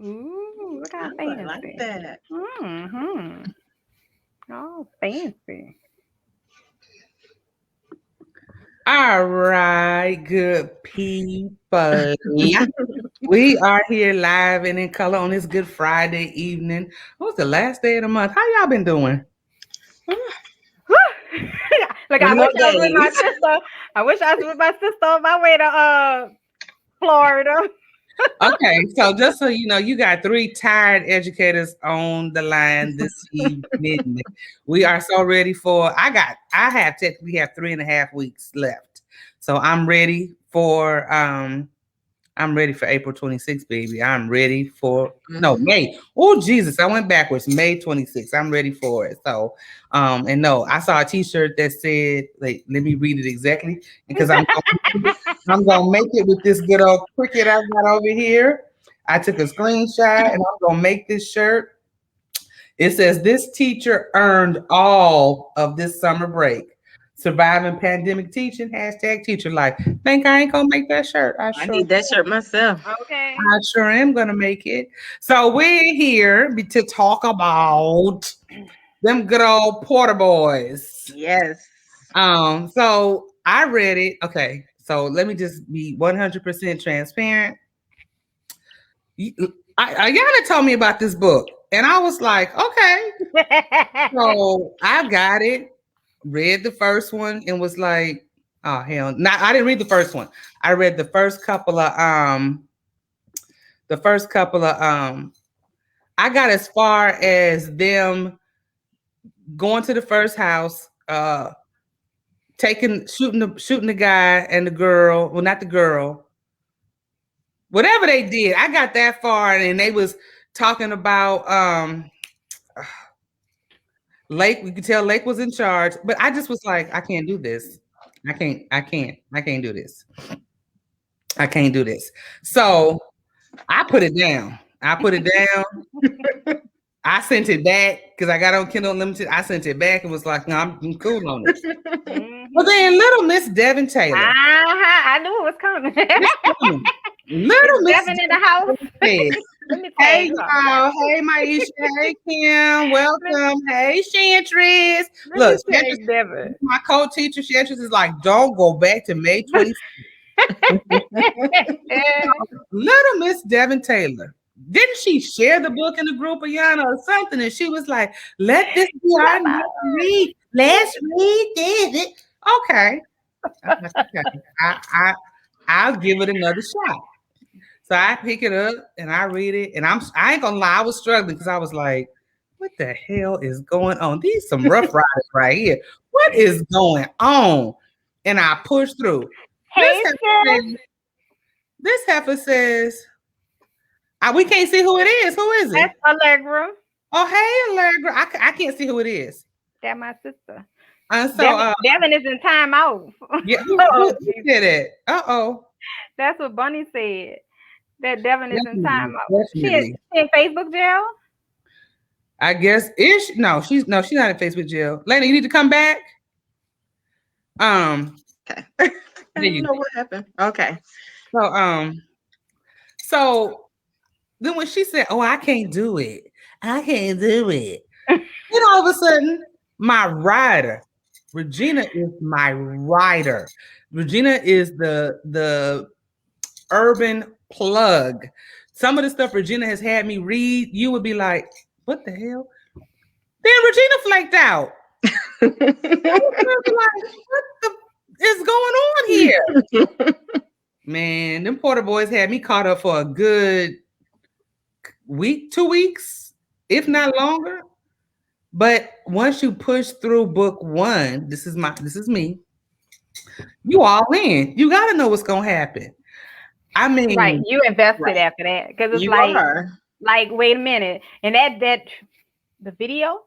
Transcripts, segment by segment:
Ooh, look how Oh, I like fancy. that. Mm-hmm. Oh, fancy. All right, good people. We are here live and in color on this Good Friday evening. What's the last day of the month? How y'all been doing? Look, I wish Love I was with my days. sister. I wish I was with my sister on my way to Florida. Okay, so just so you know, you got three tired educators on the line this evening. We are so ready for. I have technically have 3.5 weeks left, so I'm ready for April 26th, baby. I'm ready for no Mhm. May. Oh Jesus, I went backwards. May 26th. I'm ready for it. So, and no, I saw a T-shirt that said, like, let me read it exactly because I'm gonna make it with this good old cricket I got over here. I took a screenshot and I'm gonna make this shirt. It says this teacher earned all of this summer break. Surviving pandemic teaching, hashtag teacher life. Think I ain't gonna make that shirt. I I sure need that shirt myself. Okay. I sure am gonna make it. So we're here to talk about them good old Porter boys. Yes. So I read it. Okay, so let me just be 100% transparent. Ayanna told me about this book, and I was like, okay. So I got it, read the first one, and was like, oh hell. Now I didn't read the first one. I read the first couple of I got as far as them going to the first house, shooting the guy and the girl. Well, not the girl. Whatever they did, I got that far, and they was talking about Lake. We could tell Lake was in charge, but I just was like, I can't do this. I can't do this. I can't do this. So I put it down. I put it down. I sent it back because I got on Kindle Unlimited. I sent it back and was like, no, I'm cool on this. Well, Mhm. then little Miss Devin Taylor. I knew it was coming. It's coming. Little Is Miss Devin in the house? Devin Taylor said, Let me hey tag her. y'all, hey Maisha, hey Kim, Let, welcome. Hey Chantress. let me Look, Chantress, tag Devin. my co-teacher, Chantress is like, don't go back to May 26th. Little Miss Devin Taylor. Didn't she share the book in the group of Yana or something? And she was like, let this be our next read. Let's read this. Okay. I'm like, okay. I'll give it another shot. So I pick it up and I read it. And I ain't gonna lie, I was struggling because I was like, what the hell is going on? These some rough riders right here. What is going on? And I pushed through. This Hey, heifer sis. says, this heifer says, we can't see who it is. Who is it? That's Allegra. Oh, hey, Allegra. I can't see who it is. That's my sister. So, Devin is in timeout. yeah, Oh, who did it? Uh-oh. that's what Bunny said. That Devin is in Definitely, timeout. definitely. She in Facebook jail? I guess ish. No, she's not in Facebook jail. Laina, you need to come back. Okay. There I don't you know go. what happened. Okay. So then when she said, "Oh, I can't do it. I can't do it," then all of a sudden, my rider, Regina, is my rider. Regina is the urban plug. Some of the stuff Regina has had me read, you would be like, "What the hell?" Then Regina flaked out. Like, what the is going on here? Man, them Porter boys had me caught up for a good week, 2 weeks, if not longer. But once you push through book one, this is me. You all in. You gotta know what's gonna happen. I Right. mean, You invested Right. after that. Because it's You are. wait a minute. And that the video,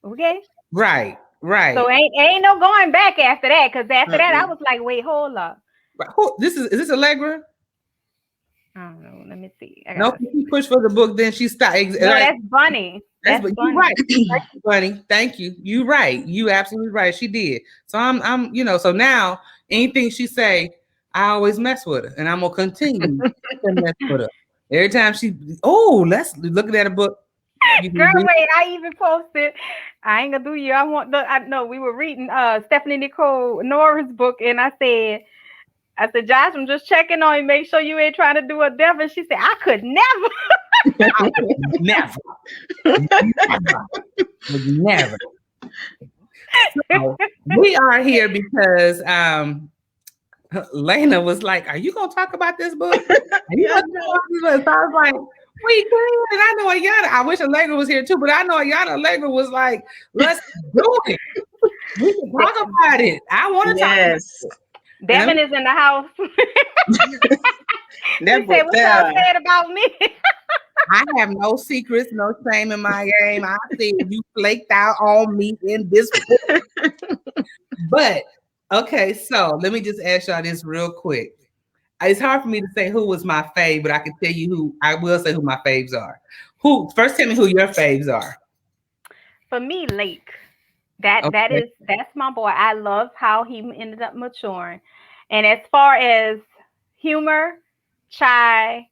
okay? right, right. So ain't no going back after that. Because after that, I Mm-mm. was like, wait, hold up. Right. Who is this Allegra? I don't know. Let me see. I No, gotta if see. she pushed for the book, then she stopped. No, that's Bunny. That's That's but you Bunny. right. Thank you, Bunny. Thank you. You right. You absolutely right. She did. So I'm so now anything she say, I always mess with her. And I'm gonna continue to mess with her. Every time let's looking at a book. Girl, wait, I even posted. I ain't gonna do you. I know we were reading Stephanie Nicole Norris book, and I said, Josh, I'm just checking on you, make sure you ain't trying to do a death. And she said, I could never. Never. So, we are here because Laina was like, "Are you gonna talk about this book?" So I was like, "We can." And I know Ayanna. I wish Allegra was here too, but I know Allegra was like, "Let's do it. We can talk about it. I want to talk about it." Devin is in the house. That She said, "What y'all said about me?" I have no secrets, no shame in my game. I see you flaked out on me in this book. But okay, so let me just ask y'all this real quick. It's hard for me to say who was my fave, but I can tell you who I will say who my faves are. First tell me who your faves are. For me, Lake. That's my boy. I love how he ended up maturing. And as far as humor, Chai,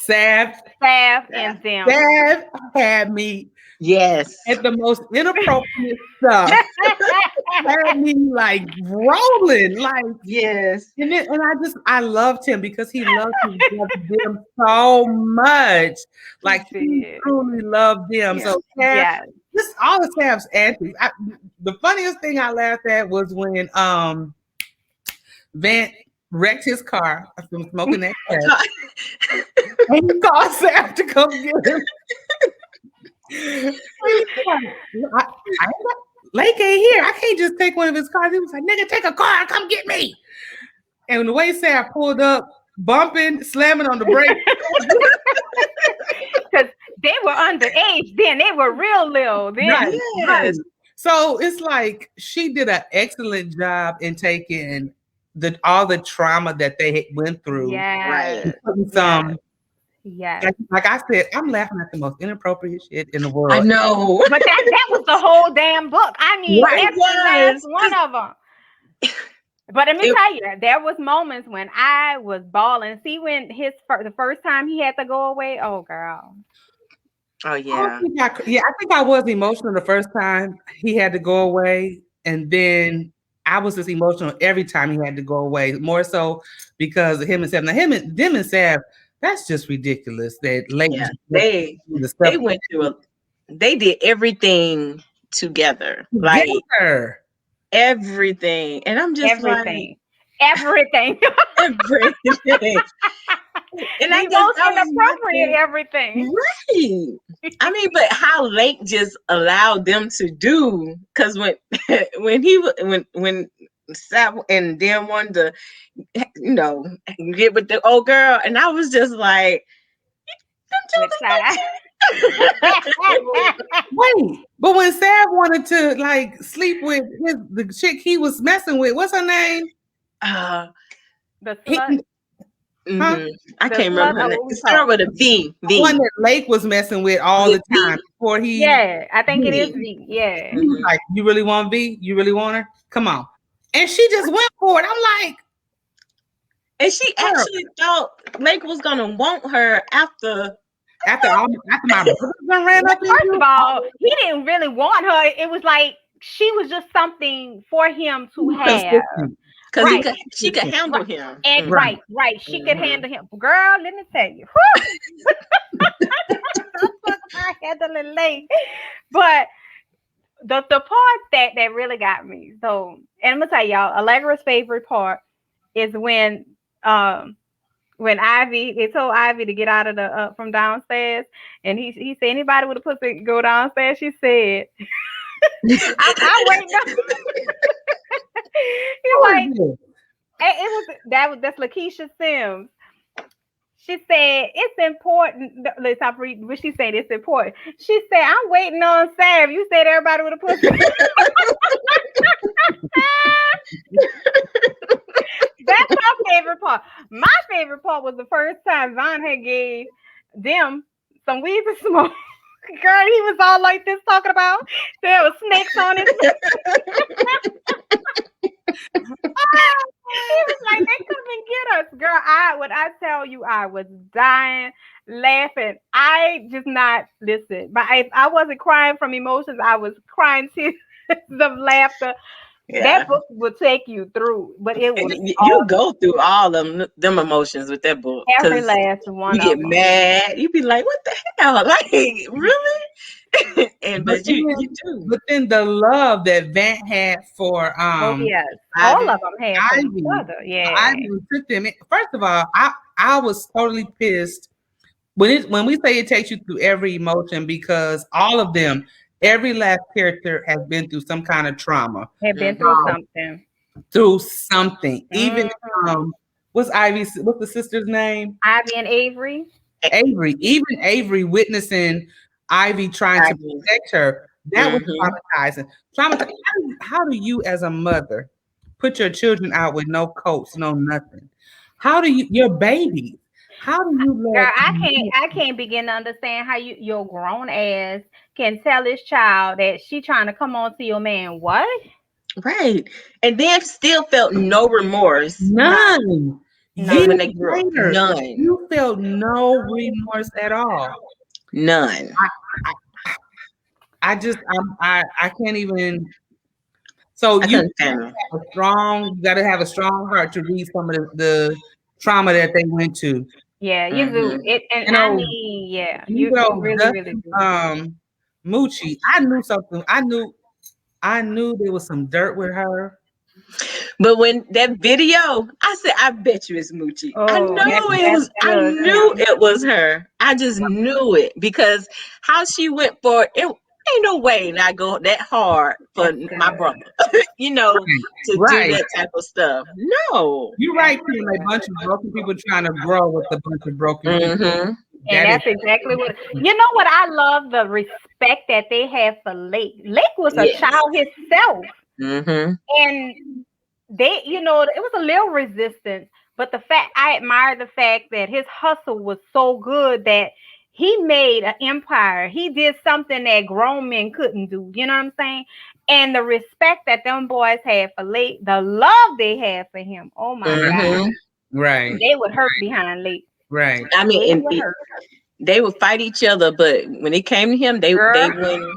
Sav and them. Sav had me at the most inappropriate stuff. Had me like rolling, like and I loved him because he loved them so much. Like he truly loved them. So just all of Sav's antics. The funniest thing I laughed at was when Vant wrecked his car from smoking that crack. And he called Sav to come get him. Lake ain't here. I can't just take one of his cars. He was like, "Nigga, take a car and come get me." And the way Sav pulled up, bumping, slamming on the brakes. Because they were underage then. They were real little then. Right. So it's like she did an excellent job in taking all the trauma that they went through. Like I said, I'm laughing at the most inappropriate shit in the world. I know. But that was the whole damn book. I mean, every last one of them. But let me tell you, there was moments when I was bawling. See, when the first time he had to go away. Oh, girl. Oh, yeah. I think I was emotional the first time he had to go away. And then I was just emotional every time he had to go away. More so because of him and Sav. Now, them and Sav, that's just ridiculous. That they went through they did everything together. Like everything. And I'm just everything. Everything. And I guess that was appropriate everything. Right. I mean, but how Lake just allowed them to do, because when Sav and Dan wanted to, get with the old girl, and I was just like, wait, but when Sav wanted to like sleep with the chick he was messing with, what's her name? The slut. I can't remember her name. It started with a V. The one that Lake was messing with all the time before he. Yeah, I think it is V. Yeah. He was like, "You really want V? You really want her? Come on!" And she just went for it. I'm like, and she actually thought Lake was gonna want her after my brother ran up. First of all, he didn't really want her. It was like she was just something for him to have. Because she could handle him. And right. She could handle him. Girl, let me tell you. I handling Lake. But the part that really got me. So, and I'm gonna tell y'all, Allegra's favorite part is when Ivy, they told Ivy to get out of the from downstairs, and he said, "Anybody with a pussy go downstairs?" She said, "I'm waiting." That's Lakeisha Sims. She said it's important. Let's stop reading. But she said it's important. She said, "I'm waiting on Sav. You said everybody with a pussy." That's my favorite part. My favorite part was the first time Von had gave them some weed to smoke. Girl, he was all like this talking about there was snakes on his He was like, they come and get us, girl. When I tell you, I was dying, laughing. I just not listen. But if I wasn't crying from emotions, I was crying tears of laughter. That Yeah. book will take you through, but it And was you all go through all them emotions with that book every because last you one get of them. mad. You be like, "What the hell? Like, really?" And But you then, do. but then the love that Vant had for Oh yes, all Ivy, of them had for each Ivy, other. Yeah, Ivy was took them. First of all, I was totally pissed when we say it takes you through every emotion because all of them, every last character has been through some kind of trauma, had been through Mhm. something. through something. Even Mhm. what's the sister's name? Ivy and Avery. Avery. Even Avery witnessing Ivy trying I to do. protect her, that was Mhm. traumatizing. Traumatizing. How do you, as a mother, put your children out with no coats, no nothing? How do you, your baby? How do you Girl, let I can't begin to understand how your grown ass can tell this child that she trying to come on to your man. What? Right. And then still felt no remorse none None. years when they grew up. later? None. You felt no remorse at all. None. I, I just I can't even. So I you couldn't stand them. you got to have a strong heart to read some of the trauma that they went to. Yeah, you do Mhm. it, and You I know, mean, yeah, you you know, really, really Dustin do. Moochie. I knew something. I knew there was some dirt with her. But when that video, I said, I bet you it's Moochie. I Oh, know it that was, I was knew him. it was her. I just knew it because how she went for it, ain't no way that I go that hard for That's my good. brother, to do Right. that type of stuff. No. You're right, Kim. A bunch of broken people trying to grow with a bunch of broken people. Mm-hmm. And That is that's exactly what you know. What I love the respect that they have for Lake. Lake was a Yes. child himself, Mm-hmm. and they, it was a little resistance, but the fact I admire the fact that his hustle was so good that he made an empire. He did something that grown men couldn't do. You know what I'm saying? And the respect that them boys had for Lake, the love they had for him. Oh my God, Mm-hmm. right, they would hurt behind Lake. right. I They mean, would hurt, they would fight each other, but when it came to him, they girl. wouldn't.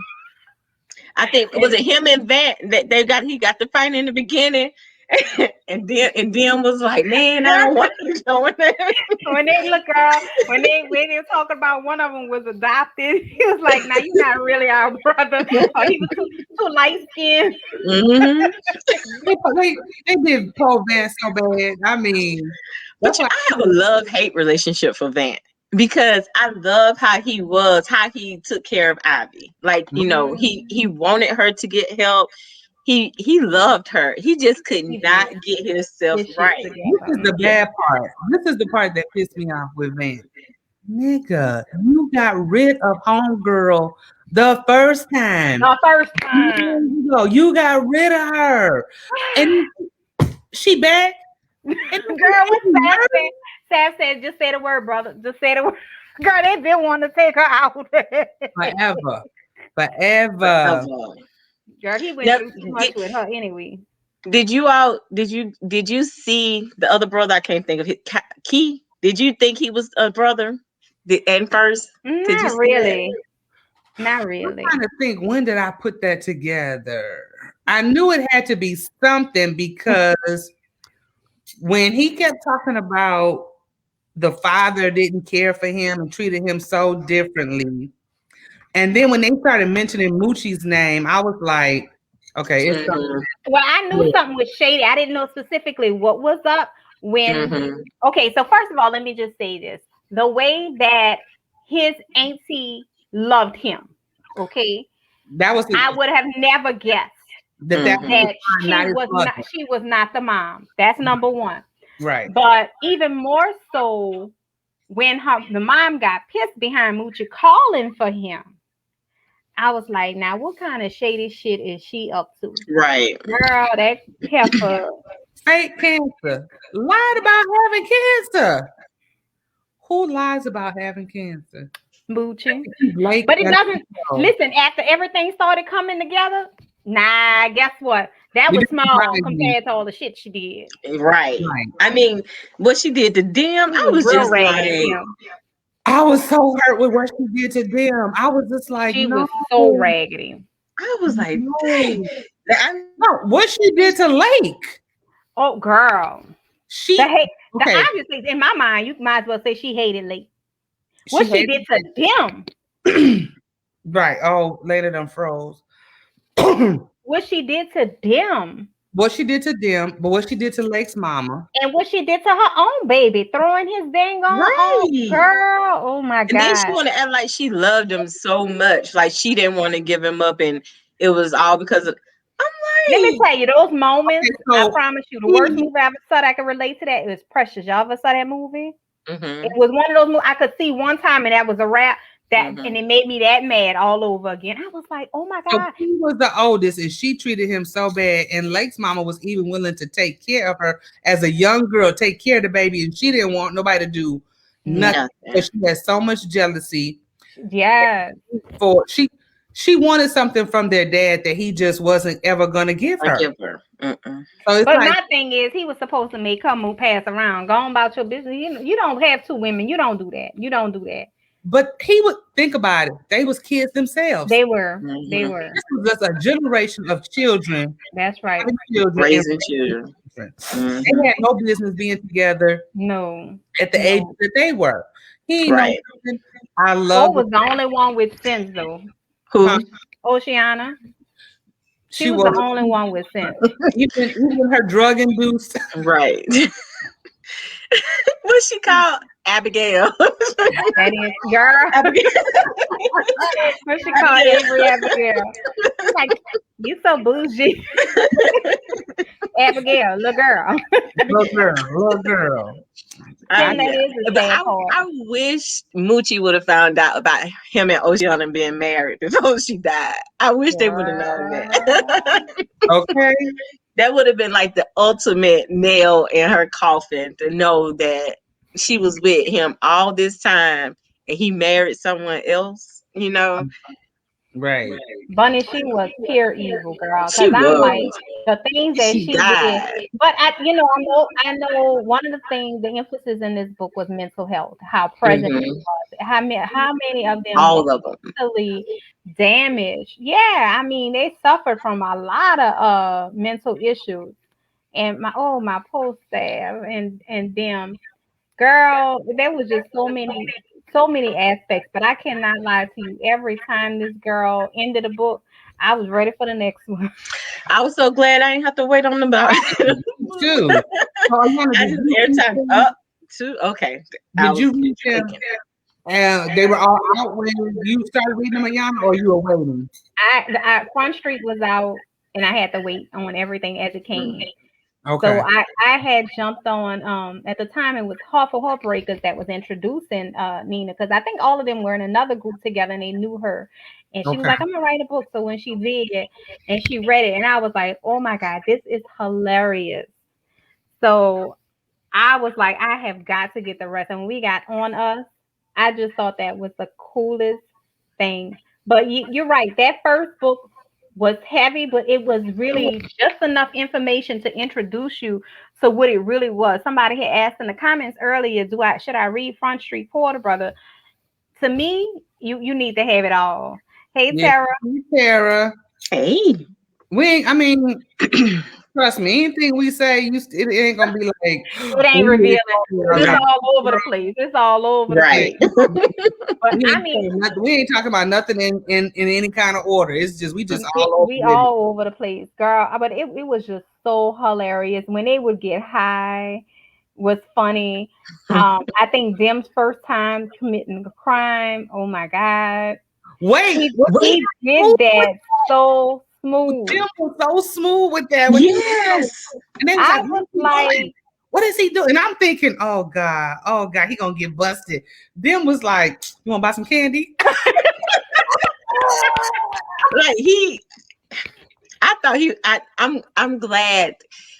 I think was And it him and Vant that he got the fight in the beginning, and then was like, man, I don't want to join that. when they look girl, when they were talking about one of them was adopted, he was like, "Now you're not really our brother." Or he was too light skinned. Hmm. They did Paul Van so bad. I mean, But that's like I have a love hate relationship for Vant because I love how he took care of Ivy. Like he wanted her to get help. He loved her. He just could He not did get himself his shit right. this is together. the bad part. This is the part that pissed me off with Van. Nigga, you got rid of homegirl the first time. The first time. You got rid of her. And she back. And Girl, what Sav said? Sav said, just say the word, brother. Just say the word. Girl, they didn't want to take her out. forever. Forever. Forever. Girl, he went Now, through too much with her anyway. did you see the other brother? I can't think of it. Key. Did you think he was a brother? And first, did you Not see that? really. Not I'm really. trying to think, when did I put that together? I knew it had to be something because when he kept talking about the father didn't care for him and treated him so differently. And then when they started mentioning Moochie's name, I was like, okay, it's Mm-hmm. Well, I knew something. something was shady. I didn't know specifically what was up when. Mm-hmm. Okay, so first of all, let me just say this: the way that his auntie loved him. Okay, That was I would have never guessed that Mm-hmm. was that not his mother. she was not the mom. That's number one. Right. But even more so when the mom got pissed behind Moochie calling for him. I was like, now what kind of shady shit is she up to? Right. Girl, that heifer Fake cancer. Lied about having cancer. Who lies about having cancer? Moochie. Blake But it and doesn't listen, after everything started coming together, nah, guess what? That was Because small compared to all the shit she did. Right. right. I mean, what she did to them, She I was was real just raggedy, like, Kim. I was so hurt with what she did to them. I was just like, She no, was so raggedy. I was like, dang. no, I, no. What she did to Lake? Oh, girl. The She hate, the okay. obviously in my mind, you might as well say she hated Lake. What She she hated did to them, right. Oh, later than froze. what she did to them, What she did to them, but what she did to Lake's mama. and what she did to her own baby, throwing his dang on. Oh, right. girl. Oh my And then she God. want to act like she loved him so much, like she didn't want to give him up, and it was all because of. Let I'm me like, tell you, those Okay, moments, I so promise you, the worst he, movie I ever saw that I can relate to that, it was Precious. Y'all ever saw that movie? It mm-hmm, was one of those movies I could see one time and that was a wrap. That mm-hmm. and it made me that mad all over again. I was like, oh my so God. he was the oldest, and she treated him so bad. And Lake's mama was even willing to take care of her as a young girl, take care of the baby, and she didn't want nobody to do nothing. Nothing. But she had so much jealousy Yes. for she wanted something from their dad that he just wasn't ever gonna give I her. give her. Mm-mm. So it's But like, my thing is, he was supposed to make her move pass around. Go on about your business. You don't have two women. You don't do that. You don't do that. but he would think about it. They was kids themselves. They were. They Mm-hmm. were. This was just a generation of children, That's right. having children, and Raising raising children. children. Mm-hmm. They had no business being together No. at the age No. that they were. He ain't no Right. nothing. I O love it. was the only one with sense, though. Huh? Who? Oceana. She She was was the only one with sense. even her drug induced. Right. What's she called? Abigail. That is, girl. What she called Abigail. Avery Abigail. Like, you so bougie. Abigail, little girl. Little girl. I, Tim, that is the but sad part. I wish Moochie would have found out about him and Oceana being married before she died. I wish they would have known that. Okay. That would have been like the ultimate nail in her coffin to know that she was with him all this time and he married someone else, you know? Right. Bunny, she was pure evil, girl. She Cause I'm like was. the things that She she did. died. But I know one of the things, the emphasis in this book was mental health, how present it Hmm. was, how many of them were All of them. mentally damaged. Yeah, I mean they suffered from a lot of mental issues. And my post staff and them. Girl, there was just so many aspects, but I cannot lie to you. Every time this girl ended a book, I was ready for the next one. I was so glad I didn't have to wait on them about it. Too. So Ayanna, I just every time up to okay. I did was you read them? thinking. They were all out when you started reading them, Ayanna, or you were waiting? Front Street was out, and I had to wait on everything as it came. Okay. So I had jumped on at the time it was Hartford Heartbreakers that was introducing Nina, because I think all of them were in another group together and they knew her, and she was Okay. like, I'm gonna write a book. So when she did and she read it, and I was like, oh my God, this is hilarious. So I was like, I have got to get the rest. And when we got On Us, I just thought that was the coolest thing. But you're right. That first book was heavy, but it was really just enough information to introduce you to what it really was. Somebody had asked in the comments earlier, should I read Front Street Porter, brother? To me, you need to have it all. Hey, Yeah. Tara. Tara. Hey. I mean, trust me, anything we say, it ain't gonna be like It ain't revealing. It's all over the place. It's all over the Right. place. But I mean, we ain't talking about nothing in any kind of order. It's just we just all over we with it. all over the place, girl. But it was just so hilarious when they would get high. Was funny. I think Dem's first time committing a crime. Oh my God. Wait, He did that so smooth. Jim was so smooth with that. Yes. And they was I like, was like, what is he doing? And I'm thinking, oh God, he gonna get busted. Them was like, you wanna buy some candy? Like I'm glad.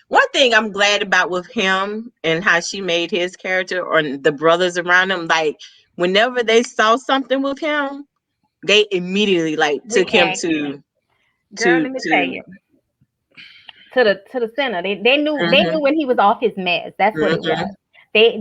One thing I'm glad about with him and how she made his character or the brothers around him, like whenever they saw something with him, they immediately like took him react. to Girl, let me tell you. to the center. They knew Mm-hmm. when he was off his meds. That's what it Mm-hmm. was.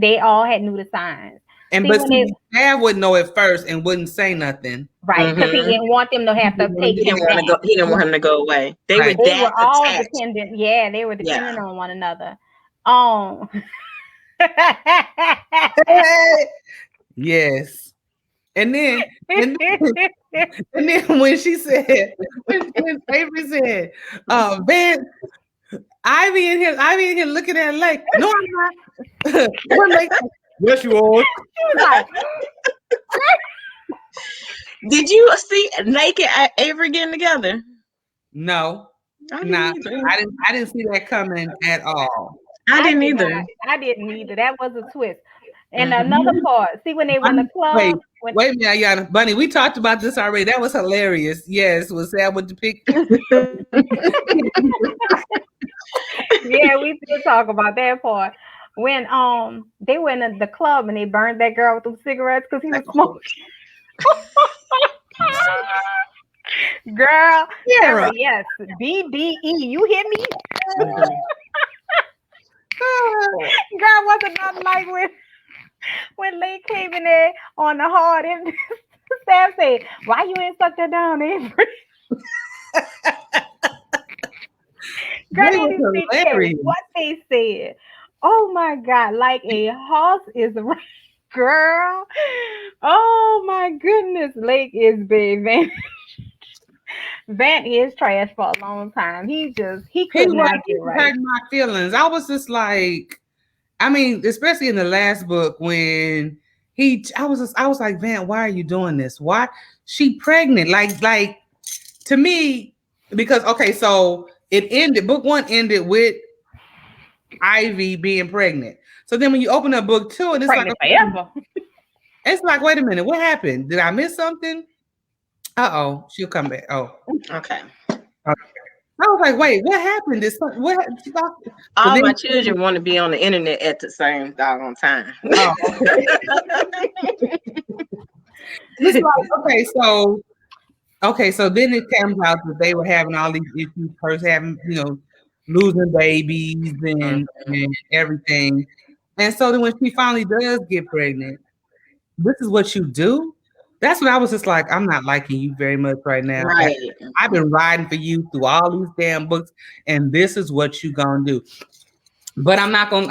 They all had knew the signs. And See but when they see, Dad wouldn't know at first and wouldn't say nothing. right, because he Mm-hmm. didn't want them to He have to didn't want take to He him didn't want to back. go. He didn't want him to go away. They were Right. They that were all attached. dependent. Yeah, they were Yeah. dependent on one another. Um. Yes. And then and and then when she said when Avery said, man, Ivy in here looking at Lake. No, I'm not. What Lake? Yes, you are. She was like, Did you see Nate and Avery getting together? No, I didn't nah, either. I didn't see that coming at all. I I didn't did either. not. I didn't either. That was a twist. And Mhm. another part, see when they were in the Wait, club, when wait a minute, Ayanna. Bunny, we talked about this already. That was hilarious. Yes, was that with the pic? yeah, we still talk about that part. When they went in the club and they burned that girl with them cigarettes because he was smoking. Girl, Sarah, Sarah. yes, BDE, you hear me? Mhm. Girl, wasn't nothing like when Lee came in there on the hard and Sam said, "Why you ain't suck that down, Avery?" Girl, They they was didn't even care hilarious. what they said. Oh my God, like a horse is right. Girl. Oh my goodness, Lake is big. Van is trash for a long time. He He could was not get right. hurting my feelings. I was just like, I mean, especially in the last book when I was like, Van, why are you doing this? Why she pregnant? Like to me, because okay, so it ended. Book one ended with Ivy being pregnant. So then when you open up book two, and Pregnant forever. it's like, wait a minute, what happened? Did I miss something? Uh-oh, she'll come back. Oh. Okay. I was like, wait, what happened? What? So All then, my children want to be on the internet at the same doggone time. oh, it's like, okay, so then it comes out that they were having all these issues, first having, losing babies and everything. And so then when she finally does get pregnant, this is what you do? That's when I was just like, I'm not liking you very much right now. Right. I've been riding for you through all these damn books, and this is what you gonna do. But I'm not gonna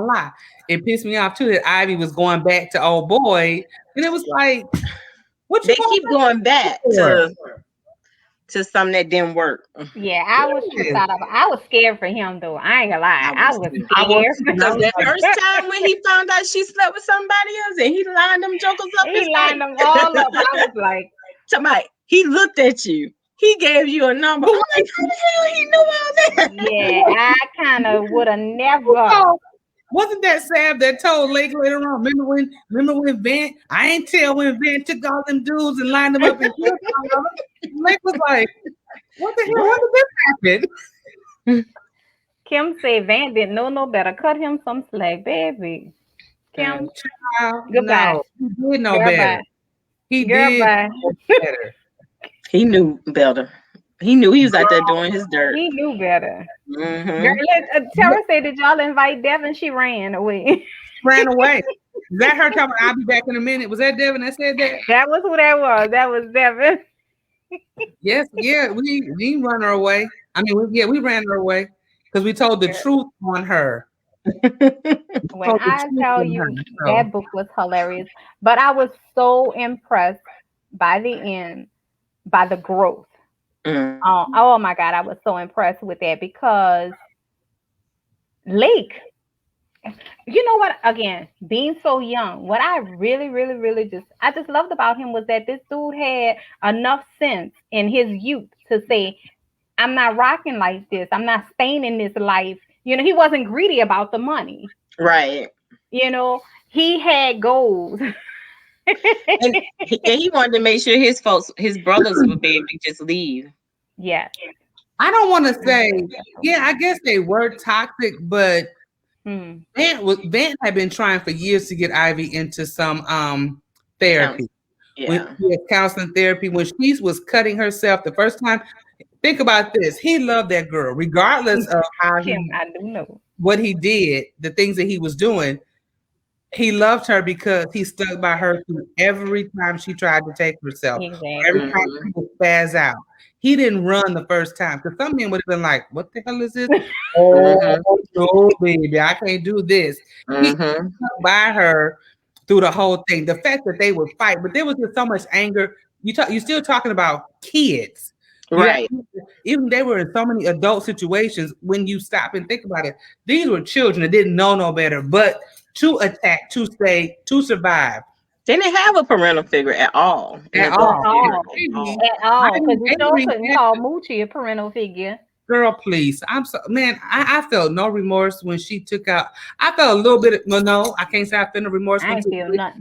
lie. It pissed me off too that Ivy was going back to old boy, and it was like, what you They keep going back for? to something that didn't work. Yeah, I was tripped out of it. I was scared for him though. I ain't gonna lie. I was scared. Because the first time when he found out she slept with somebody else and he lined them jokers up, He lined them all up. I was like, somebody, he looked at you. He gave you a number. I'm like, how the hell he knew all that? yeah, I kind of would have never. Oh, wasn't that Sav that told Lake later on? Remember when Van? I ain't tell when Van took all them dudes and lined them up and killed all of them. Lake was like, "What the hell? How did this happen?" Kim said Van didn't know no better. Cut him some slack, baby. Kim, goodbye. No, he did know Girl, better. bye. He Girl, did bye. know better. He knew better. He knew he was out there doing his dirt. He knew better. Mm-hmm. Girl, Tara said, "Did y'all invite Devin?" She ran away. Ran away. Is that her talking? I'll be back in a minute. Was that Devin that said that? That was who that was. That was Devin. Yes, yeah. We didn't run her away. I mean, we ran her away because we told the truth on her. When I tell you that book was hilarious, but I was so impressed by the end, by the growth. Mm. Oh my God, I was so impressed with that because Lake, you know what? Again, being so young, what I really, really, really I just loved about him was that this dude had enough sense in his youth to say, I'm not rocking like this. I'm not staying in this life. He wasn't greedy about the money. Right. He had goals. and he wanted to make sure his brothers would be able to just leave. Yeah. I don't want to say, yeah, I guess they were toxic, but Vant had been trying for years to get Ivy into some therapy. Yeah. Counseling therapy. When she was cutting herself the first time, think about this. He loved that girl, regardless of how Kim, he I do know. what he did, the things that he was doing. He loved her because he stuck by her through every time she tried to take herself, every Exactly. time she would spaz out. He didn't run the first time because some men would have been like, "What the hell is this? Oh no, baby, I can't do this." He stuck by her through the whole thing. The fact that they would fight, but there was just so much anger. You're still talking about kids. You have, Right. even they were in so many adult situations. When you stop and think about it, these were children that didn't know no better, but to attack, to stay, to survive They didn't have a parental figure at all in at the book. At all. all. At all. At all. Because you sure Avery couldn't had call to- Moochie a parental figure. Girl, please. I'm so man. I felt no remorse when she took out. I felt a little bit. Well, no, I can't say I felt no remorse I ain't feel nothing.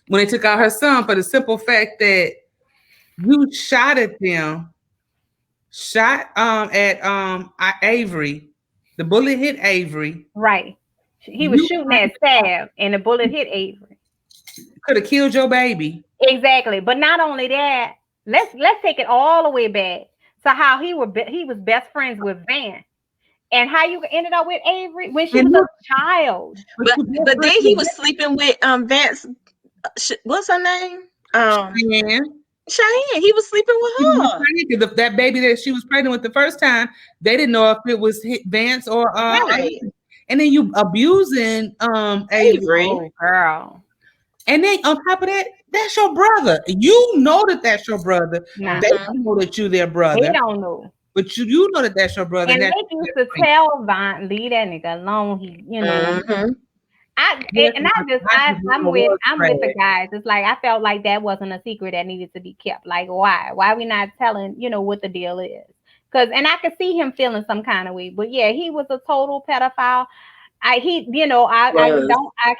When they took out her son for the simple fact that you shot at them, shot at Avery. The bullet hit Avery. Right. He was shooting at Sav and the bullet hit Avery. Could have killed your baby. Exactly. But not only that, let's take it all the way back to how he was best friends with Van. And how you ended up with Avery when she was a child. But then he was sleeping with Vance. What's her name? Cheyenne. He was sleeping with her. That baby that she was pregnant with the first time, they didn't know if it was Vance or Right. and then you abusing Avery. Oh, girl. And then on top of that, that's your brother. You know that that's your brother. Nah. They don't know that you their brother. They don't know. But you know that that's your brother. And they used to tell Vaughn, leave that nigga alone. He, you know. I'm with the guys. It's like I felt like that wasn't a secret that needed to be kept. Like why? Why we not telling, what the deal is? And I could see him feeling some kind of way. But yeah, he was a total pedophile. I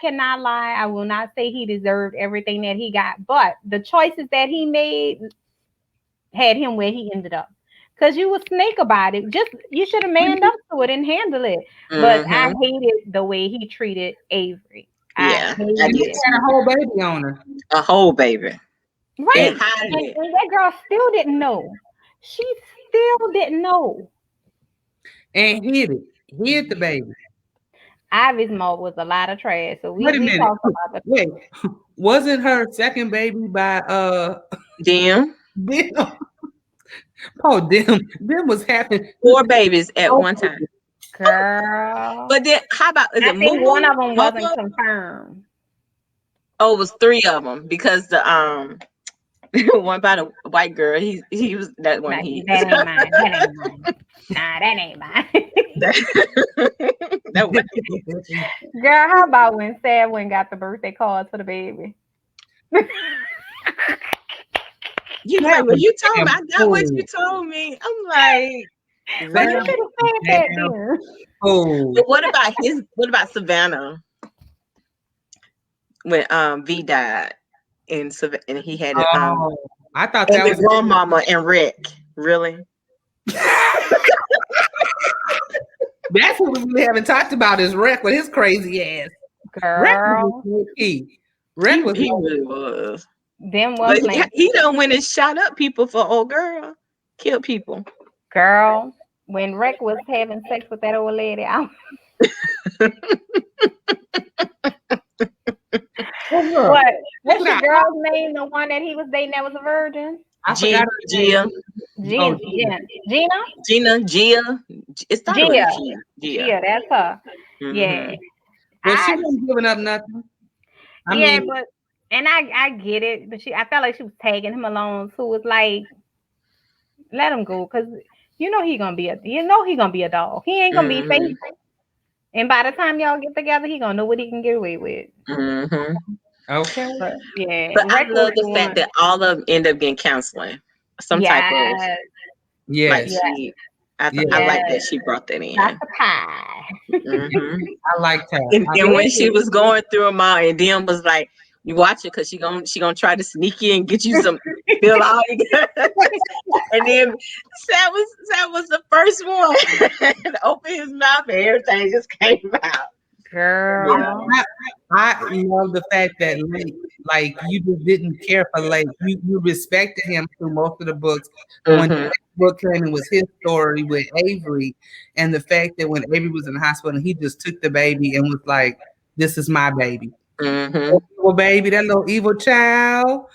cannot lie. I will not say he deserved everything that he got, but the choices that he made had him where he ended up. Because you was snake about it. You should have manned up to it and handled it. But I hated the way he treated Avery. Yeah, I did. He had a whole baby on her. A whole baby. Right. And that girl still didn't know. She still didn't know. And hid it. Hid the baby. Ivy's mom was a lot of trash. So we talked about the Wait. Wasn't her second baby by Dim? Dim. Oh, Dim was having 4 babies at one time. Girl. But then how about I think one of them wasn't confirmed. Oh, it was 3 of them because the one by the white girl, he was that one. That ain't mine. That ain't mine. Nah, that ain't mine. That one. Girl, how about when Sad went and got the birthday cards for the baby? You like what you told me. I got what you told me. I'm like, but you should have said that then. Oh. But what about Savannah? When V died and he had it I thought that was grandmama and Rick. Really? That's what we really haven't talked about is Rick with his crazy ass. Girl. Rick was he really was. Them was he done went and shot up people for old girl. Killed people. Girl. When Rick was having sex with that old lady, What's the girl's name? The one that he was dating that was a virgin? Gia. Gia. It's not Gia, that's her. Mm-hmm. Yeah. But she wasn't giving up nothing. I get it, but I felt like she was tagging him along. So it's like, let him go, because he gonna be a dog. He ain't gonna be faithful. And by the time y'all get together, he gonna know what he can get away with. Mm-hmm. Okay. But I love the fact that all of them end up getting counseling. Some type of yes. Like I like that she brought that in. That's a pie. Mm-hmm. I liked her. And when she was going through them all, and then was like, "You watch it, cause she gonna try to sneak in and get you some feel all together." And then Sam was the first one to open his mouth, and everything just came out. Girl, I love the fact that like you just didn't care for Lake. You respected him through most of the books, but when the Mhm. next book came, it was his story with Avery, and the fact that when Avery was in the hospital, and he just took the baby and was like, "This is my baby." Mhm. Well, baby, that little evil child.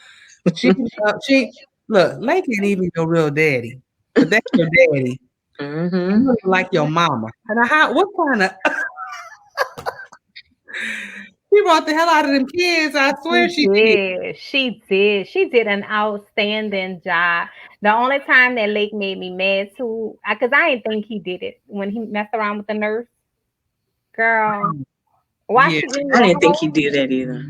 She look, Lake ain't even your real daddy, but that's your daddy. And you Mhm. don't even like your mama. And how? What kind of? She brought the hell out of them kids. I swear She she did. did. She did. She did an outstanding job. The only time that Lake made me mad too, because I didn't think he did it when he messed around with the nurse girl. Why Yeah, she in I the didn't think he house? did that either.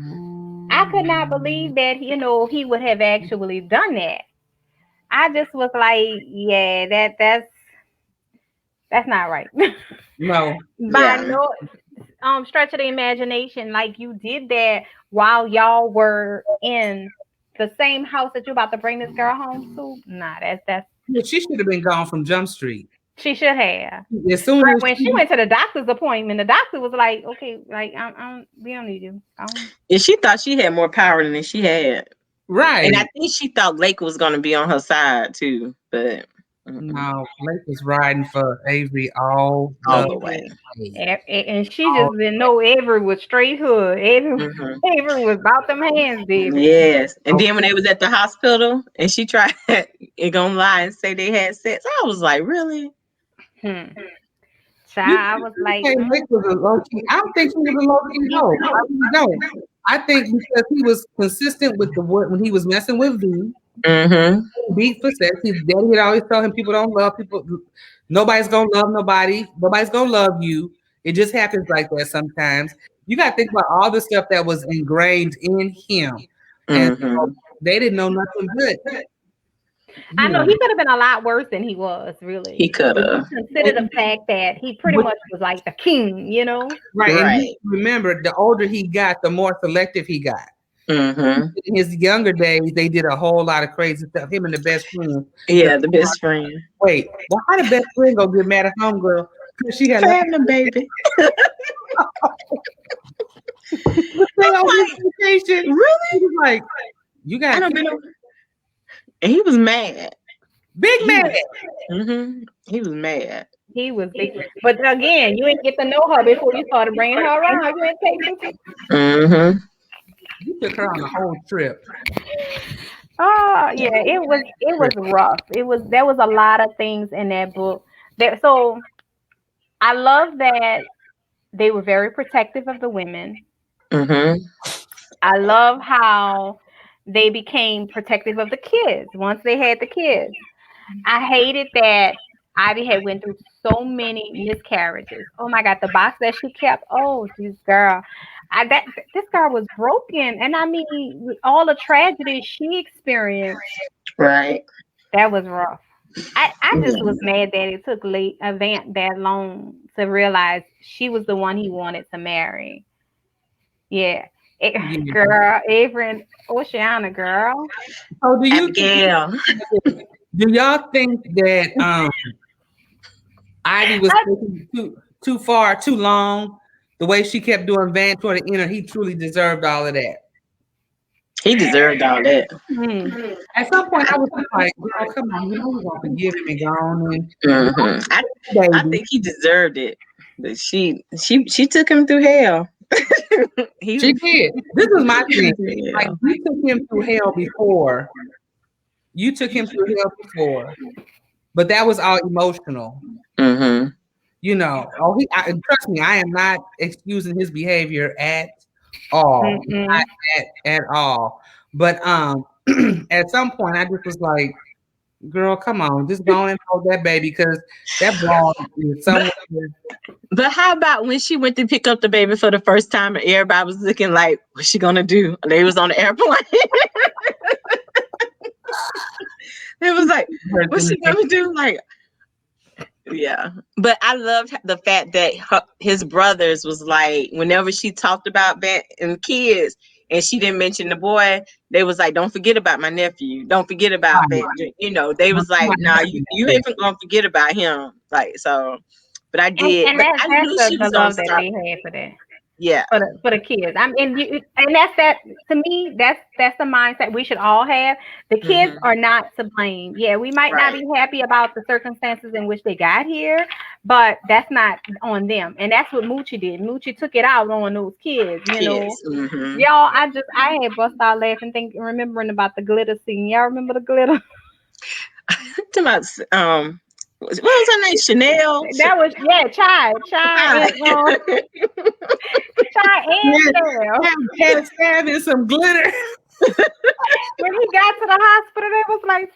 I could not believe that he would have actually done that. I just was like, yeah, that's not right. no, By Yeah. no stretch of the imagination, like you did that while y'all were in the same house that you about to bring this girl home to. Nah, that's yeah, she should have been gone from Jump Street she should have. as soon But as when she she. went to the doctor's appointment, the doctor was like, "Okay, like we don't need you." And she thought she had more power than she had. And I Right. think she thought Lake was going to be on her side too, but mm-mm, No, Blake was riding for Avery all all the the way. Avery, way. and she just All didn't know Avery was straight hood. Avery, Hmm. Avery was about them hands, baby. Yes. And the then when they was at the hospital and she tried it gonna lie and say they had sex, I was like, really? Hmm. You Child, I was can't like, say Blake was a low key. I don't think he was a low key hoe. I really don't. I think because he was consistent with the word when he was messing with V, Mm-hmm. beat for sex. His daddy had always told him people don't love people. Nobody's gonna love nobody. Nobody's gonna love you. It just happens like that sometimes. You got to think about all the stuff that was ingrained in him, and so Mm-hmm. they didn't know nothing but I you know know. he could have been a lot worse than he was, He really. could When have. you consider the And, fact that he pretty but much was like the king, you know? right, and you Right. remember, the older he got, the more selective he got. Mm-hmm. In his younger days, they did a whole lot of crazy stuff. Him and the best friend. The, Yeah, the best friend. wait, well, how the best friend gonna get mad at homegirl because she had left Family baby. the stay I'm on like, his vacation? He really? was like, "You I got don't been over. And he was mad. big He man." was he was mad. He was big. But again, you ain't get to know her before you started bringing her around. You ain't take pictures. Mm-hmm. You took her on a whole trip. Oh, yeah, it was rough. There was a lot of things in that book. So I love that they were very protective of the women. Mm-hmm. I love how they became protective of the kids once they had the kids. I hated that Ivy had went through so many miscarriages. Oh my God, the box that she kept. Oh, this girl, this girl was broken, and I mean, with all the tragedy she experienced, Right. that was rough. I just Yeah. was mad that it took late Avant that long to realize she was the one he wanted to marry. Yeah, Yeah. girl, Avery and Oceana, girl. So Abigail. do y'all think that Ivy was taking too far, too long? The way she kept doing Van toward the end, or he truly deserved all of that. He deserved all that. Hmm. At some point, I was just like, "Girl, come on, you know we're gonna forgive him and go on and Hmm. I baby." think he deserved it. But she took him through hell. She he, did. This is my he thing. took him through Like hell. you took him through hell before. You took him through hell before, but that was all emotional. Mm-hmm. You know. Oh, and trust me, I am not excusing his behavior at all, Mm-mm. at all. But at some point, I just was like, "Girl, come on, just go and hold that baby because that ball is But somewhere." but how about when she went to pick up the baby for the first time and everybody was looking like, what's she gonna do? And they was on the airplane. It was like, what's she gonna do? Like, yeah. But I loved the fact that his brothers was like, whenever she talked about that and kids, and she didn't mention the boy, they was like, don't forget about my nephew. Don't forget about that. You know, they was like, nah, you ain't gonna forget about him. Like, so, but I And did, and but that's I that's knew the, she the was gonna love that start. they had for that. Yeah. for the kids. I mean, and that's that to me. That's the mindset we should all have. The kids Mm-hmm. are not to blame. Yeah, we might not Right. be happy about the circumstances in which they got here, but that's not on them. And that's what Moochie did. Moochie took it out on those kids. You know, Kids. Mm-hmm. y'all. I had bust out laughing, remembering about the glitter scene. Y'all remember the glitter? Talking about what was her name? Chanel. That was Chai Hi. Chai and Yeah, Cheryl. had Stab in some glitter. When he got to the hospital, they was like,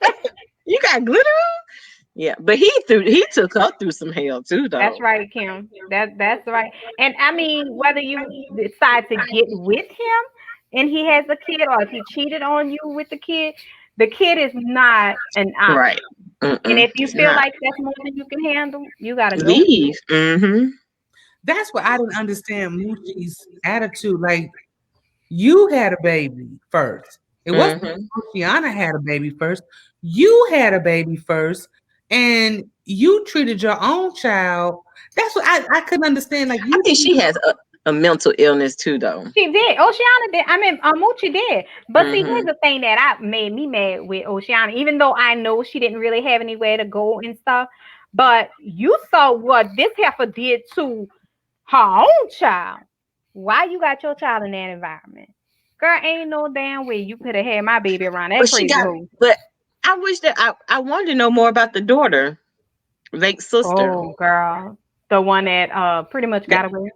You got glitter on? Yeah, but he took her through some hell too, "That's though. right, Kim. That's right." And I mean, whether you decide to get with him and he has a kid, or if he cheated on you with the kid is not an Right. option. And Mm-mm. if you It's feel not. like that's more than you can handle, you gotta go. Leave. Mm-hmm. That's what I didn't understand Moochie's attitude. Like, you had a baby first. It wasn't Mm-hmm. Oceana had a baby first. You had a baby first, and you treated your own child. That's what I couldn't understand. Like, I you think she has a mental illness too, though. She did. Oceana did. I mean, Moochie did. But see, here's Mm-hmm. the thing that I made me mad with Oceana, even though I know she didn't really have anywhere to go and stuff. But you saw what this heifer did to her own child. Why you got your child in that environment? Girl, ain't no damn way you could have had my baby around that But she crazy got. hoe. But I wish that I wanted to know more about the daughter, Lake's sister. Oh, girl. The one that pretty much got away.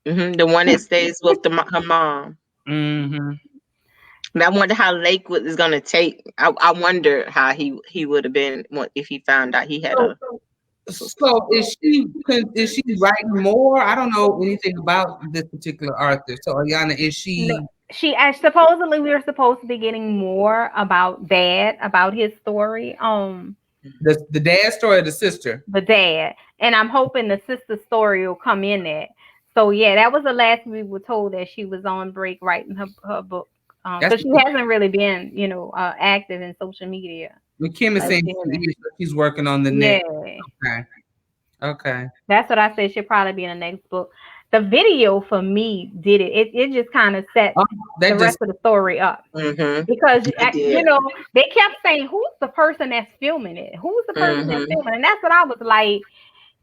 The one that stays with her mom. hmm And I wonder how Lakewood is gonna take. I wonder how he would have been if he found out he had So, a sister. so is she writing more? I don't know anything about this particular author. So Ayana, is No, she supposedly we were supposed to be getting more about dad, about his story. the dad story or the sister? The dad, and I'm hoping the sister story will come in there. So yeah, that was the last we were told, that she was on break writing her book. That's Because she hasn't really been, active in social media what Kim is like saying. she has been. She's working on the Yeah, next. Okay. Okay. that's what I said. She'll probably be in the next book. The video for me did it. It just kind of set Oh, the that just rest of the story up. Mm-hmm. Because It did. they kept saying, "Who's the person that's filming it? Who's the person that's Mm-hmm. filming?" And that's what I was like,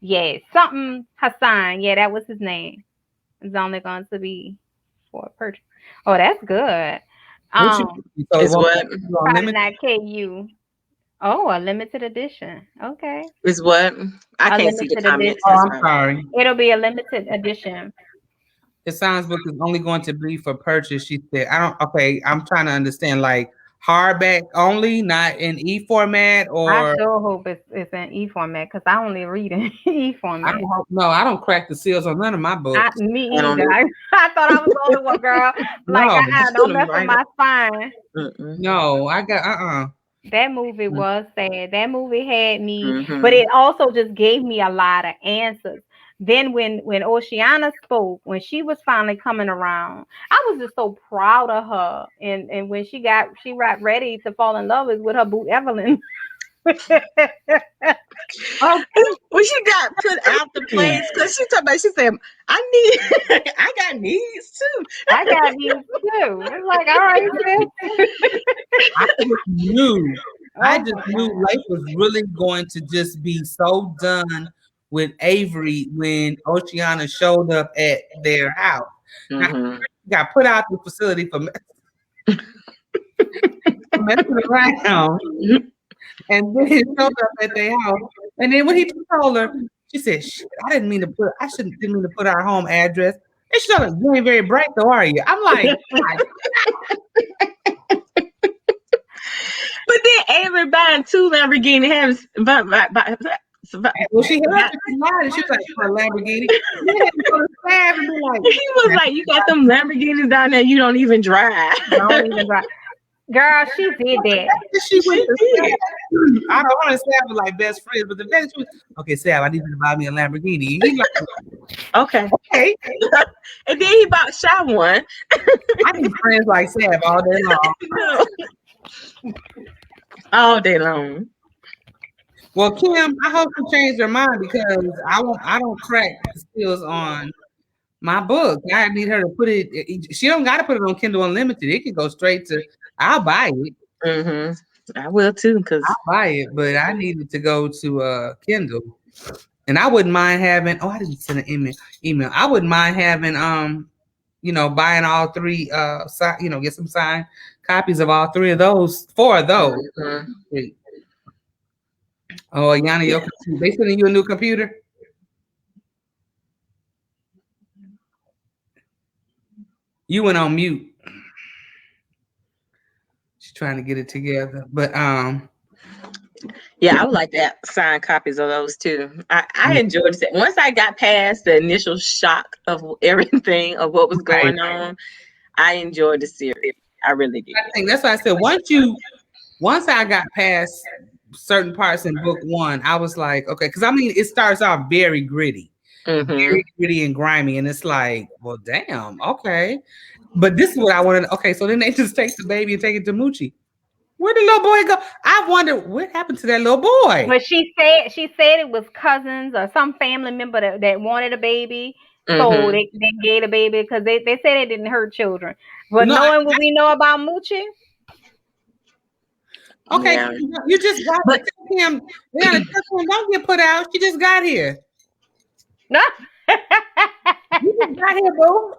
"Yeah, something Hassan. Yeah, that was his name. It's only going to be for a purchase." Oh, that's good. what you so it Is won't what be Probably unlimited. not KU. Oh, a limited edition. Okay, is what I a can't see the limited comments. Oh, edition. That's I'm why. sorry. It'll be a limited edition. Hassan's book is only going to be for purchase. She said, I don't okay, I'm trying to understand like hardback only, not in e format I or sure hope it's in e format, because I only read in e I format. don't hope no, I don't crack the seals on none of my books. Me I don't either. know. I thought I was the only one, girl. Like, No, don't Put 'em mess with right up. my spine. Mm-mm. no, I got That movie was sad. That movie had me, but Mm-hmm. it also just gave me a lot of answers. Then when Oceana spoke, when she was finally coming around, I was just so proud of her. And when she got ready to fall in love with her boo Evelyn. oh When she got put out the place, because she talked about, she said, "I need, I got needs too." I got these too. It's like, all right, sis. I just knew I Oh just my knew God. life was really going to just be so done with Avery when Oceana showed up at their house. Now Mm-hmm. he got put out the facility for messing around, and then he showed up at their house. And then when he told her, she said, "Shit, I shouldn't didn't mean to put our home address." And she's like, "You ain't very bright, though, are you?" I'm like, But then Avery buying two Lamborghini having well, she had to lied, and she was like, "For a Lamborghini." You had to go to Sav and be like, he was like, "You got them Lamborghinis down there, you don't even drive." Don't even try. Girl, she did that. after she went She to did. Sav, I don't want to say I was like best friends, but the fact she was, okay, Sav, I need you to buy me a Lamborghini. He like, Okay. okay, And then he bought Shy one. I need friends like Sav all day long. All day long. Well, Kim, I hope you change your mind because I don't crack the skills on my book. I need her to put it. She don't got to put it on Kindle Unlimited. It can go straight to. I'll buy it. Mm-hmm. I will too, because I'll buy it, but I need it to go to Kindle. And I wouldn't mind having. Oh, I didn't send an email. I wouldn't mind having buying all three. Get some signed copies of all three of those. Four of those. Three. Oh, Ayanna, your computer. They sending you a new computer. You went on mute. She's trying to get it together, but yeah, I would like to have signed copies of those too. I enjoyed it. Once I got past the initial shock of everything of what was going on, I enjoyed the series. I really did. I think that's why I said once I got past certain parts in book one, I was like, okay, because I mean it starts off very gritty. Very gritty and grimy, and it's like, well, damn, okay. But this is what I wanted. Okay, so then they just take the baby and take it to Moochie. Where did the little boy go? I wonder what happened to that little boy. But she said it was cousins or some family member that wanted a baby. So they gave a baby because they said it didn't hurt children. But knowing what we know about Moochie. Okay, yeah. You just got to tell him. Yeah, don't get put out. She just got here. No. You just got here, boo.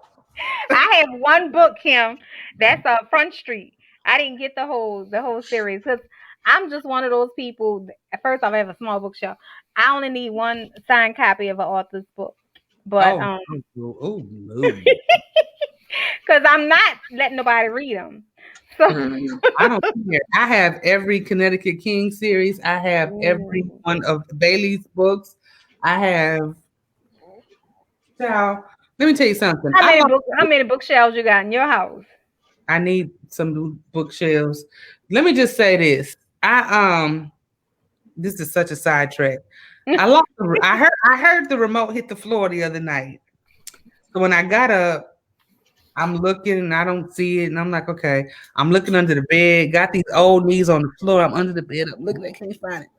I have one book, Kim. That's Front Street. I didn't get the whole series because I'm just one of those people. First off, I have a small bookshelf. I only need one signed copy of an author's book. But because I'm not letting nobody read them. So I don't care. I have every Connecticut King series. I have every one of Bailey's books. I have. Now, let me tell you something. How many bookshelves you got in your house? I need some new bookshelves. Let me just say this. This is such a sidetrack. I heard the remote hit the floor the other night. So when I got up, I'm looking and I don't see it, and I'm like, okay. I'm looking under the bed. Got these old knees on the floor. I'm under the bed. I'm looking. I can't find it.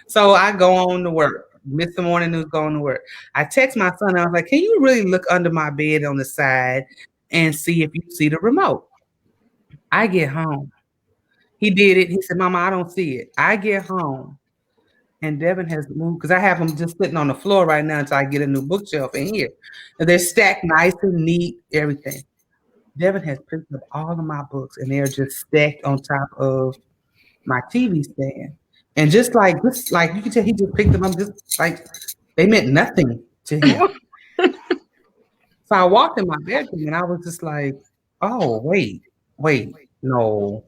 So I go on to work. Miss the morning news, going to work. I text my son. I was like, can you really look under my bed on the side and see if you see the remote? I get home. He did it. He said, Mama, I don't see it. I get home. And Devin has moved because I have them just sitting on the floor right now until I get a new bookshelf in here. And they're stacked nice and neat, everything. Devin has picked up all of my books and they're just stacked on top of my TV stand. And just like this, like you can tell he just picked them up, just like they meant nothing to him. So I walked in my bedroom and I was just like, oh, wait, no.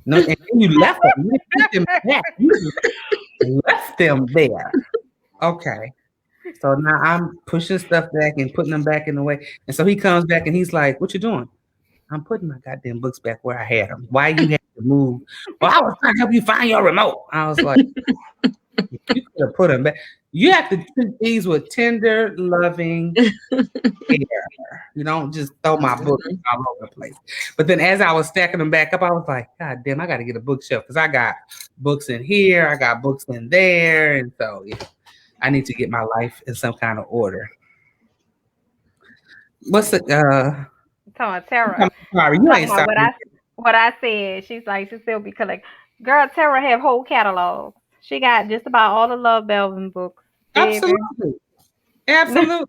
And then you left them. You put them back. You left them there. Okay. So now I'm pushing stuff back and putting them back in the way. And so he comes back and he's like, what you doing? I'm putting my goddamn books back where I had them. Why you had to move? Well, I was trying to help you find your remote. I was like, you could have put them back. You have to treat these with tender, loving care. You don't just throw my books all over the place. But then as I was stacking them back up, I was like, God damn, I got to get a bookshelf because I got books in here. I got books in there. And so, yeah, I need to get my life in some kind of order. What's the... Tara. Sorry, you ain't sorry. What I said, she's like, she still be collect. Girl, Tara have whole catalog. She got just about all the Love Belvin books. Absolutely. I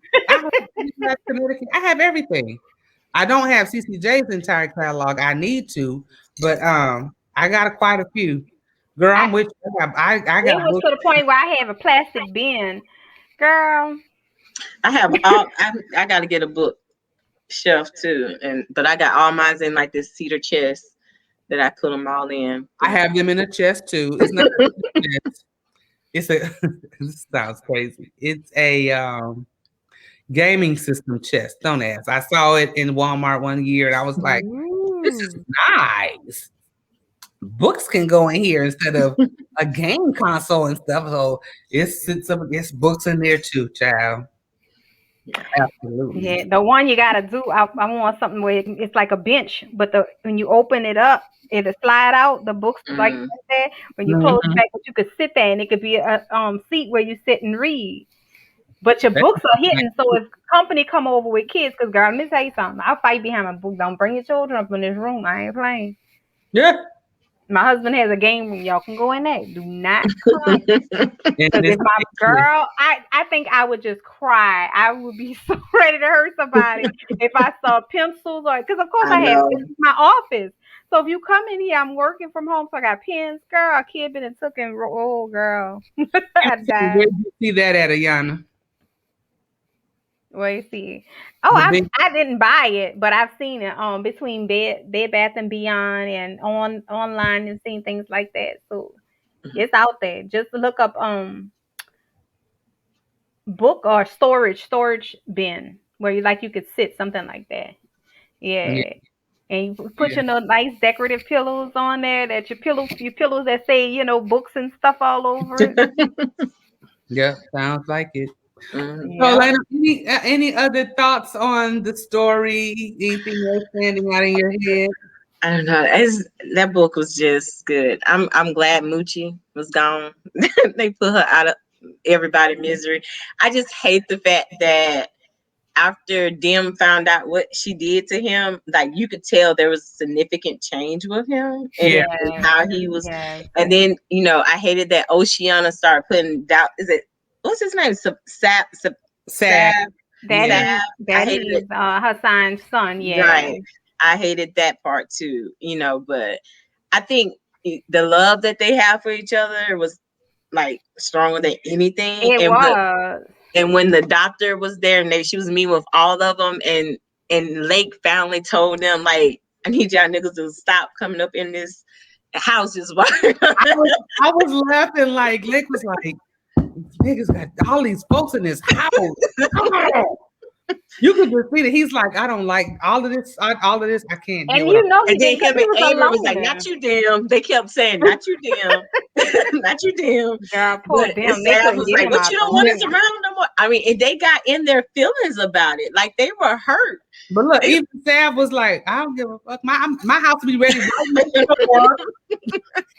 have everything. I don't have CCJ's entire catalog. I need to, but I got quite a few. Girl, I'm with you. I got. It was to the point where I have a plastic bin. Girl, I have all. I got to get a book shelf too, but I got all mine in like this cedar chest that I put them all in. I have them in a chest too. It's not. It's a. This sounds crazy. It's a gaming system chest. Don't ask. I saw it in Walmart one year, and I was like, "This is nice. Books can go in here instead of a game console and stuff." So it's books in there too, child. Absolutely. Yeah, the one you gotta do. I want something where it's like a bench, but when you open it up, it'll slide out. The books like that. When you close it back, but you could sit there, and it could be a seat where you sit and read. But your That's books are hitting. So if company come over with kids, because girl, let me tell you something. I'll fight behind my book. Don't bring your children up in this room. I ain't playing. yeah. My husband has a game room. Y'all can go in there. Do not come. And Because this, if my girl, I think I would just cry. I would be so ready to hurt somebody if I saw pencils or because of course I this know. is my office. So if you come in here, I'm working from home, so I got pens. Girl, a kid been and took and oh girl, I where died. did you see that at, Ayanna? Wait, see. Oh, The big, I didn't buy it, but I've seen it between Bed Bath and Beyond and online and seen things like that. So it's out there. Just look up book or storage bin where you could sit something like that. yeah, Yeah. And you put yeah, your little nice decorative pillows on there that your pillows that say, books and stuff all over it. yeah. Sounds like it. Mhm. So, Yeah. Lena, any other thoughts on the story? Anything else standing out in your head? I don't know. That book was just good. I'm glad Moochie was gone. They put her out of everybody misery. I just hate the fact that after Dim found out what she did to him, like you could tell there was significant change with him and, Yeah, and Yes. how he was. Yes. And then I hated that Oceana started putting doubt. Is it what's his name? sad. Sab. Yeah, I That hated it. he's Hassan's son. Yeah. Right. I hated that part too. But I think the love that they have for each other was like stronger than anything. It was. And when the doctor was there and she was meeting with all of them, and Lake finally told them like, I need y'all niggas to stop coming up in this house. Is why. I was laughing like Lick was like, "Niggas got all these folks in this house. Come on." You could just see that he's like, "I don't like all of this. All of this. I can't deal And with all." he And then did because him he and was Avery was like, alone. not you damn. They kept saying, not you damn. Not you damn. Girl, poor But them. They Sav couldn't was get like, him but out you the don't want us Yeah, home. around no more. I mean, and they got in their feelings about it. Like they were hurt. but look, They, even Sav was like, "I don't give a fuck. My house will be ready right next door.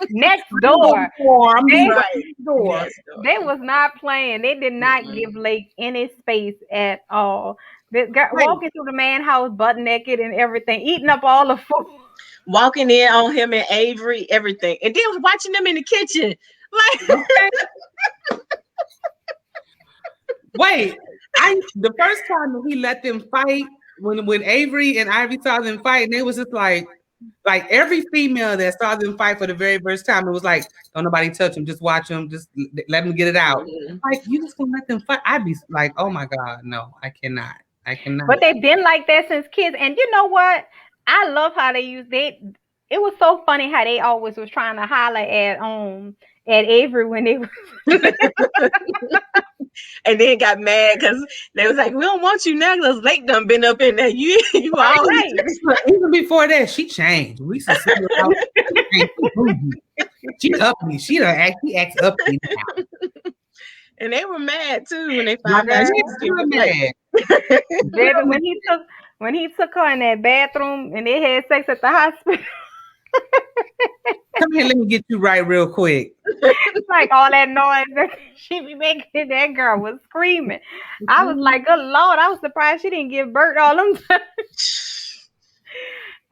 Next I'm going door. for. I'm be They right right. next door." Next they door. was not playing. They did not give Mm-mm. Lake any space at all. They got Wait, walking through the man house butt naked and everything, eating up all the food. Walking in on him and Avery, everything. And then watching them in the kitchen. Like, okay. Wait, the first time that he let them fight when Avery and Ivy saw them fight, and it was just like every female that saw them fight for the very first time, it was like, don't nobody touch them, just watch them, just let them get it out. mhm. Like you just gonna let them fight? I'd be like, oh my god, no, I cannot, I cannot. But they've been like that since kids. And you know what? I love how they use they. It was so funny how they always was trying to holler at Avery when they was. And then got mad because they was like, we don't want you now because Lake done been up in there. You all Right. Even before that, she changed. We used to see her out. She changed. She uppity. She acts uppity now. and they were mad too when they Like found I out said, she Girl, was getting good replaced. man. baby, Good man. when he took her in that bathroom and they had sex at the hospital, Come here, let me get you right real quick. like all that noise that she be making, that girl was screaming. I was like, good Lord, I was surprised she didn't give birth all them time.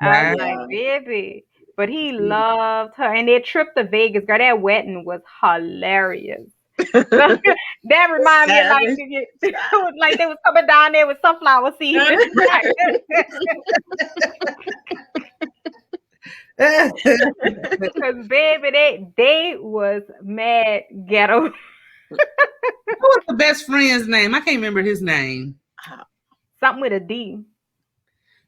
I was Wow. like, Yeah. baby. But he loved her. And their trip to Vegas, girl, that wedding was hilarious. That reminded me of like Savage. it was like they was coming down there with sunflower seeds. Cause baby, they was mad ghetto. What was the best friend's name? I can't remember his name. Something with a D.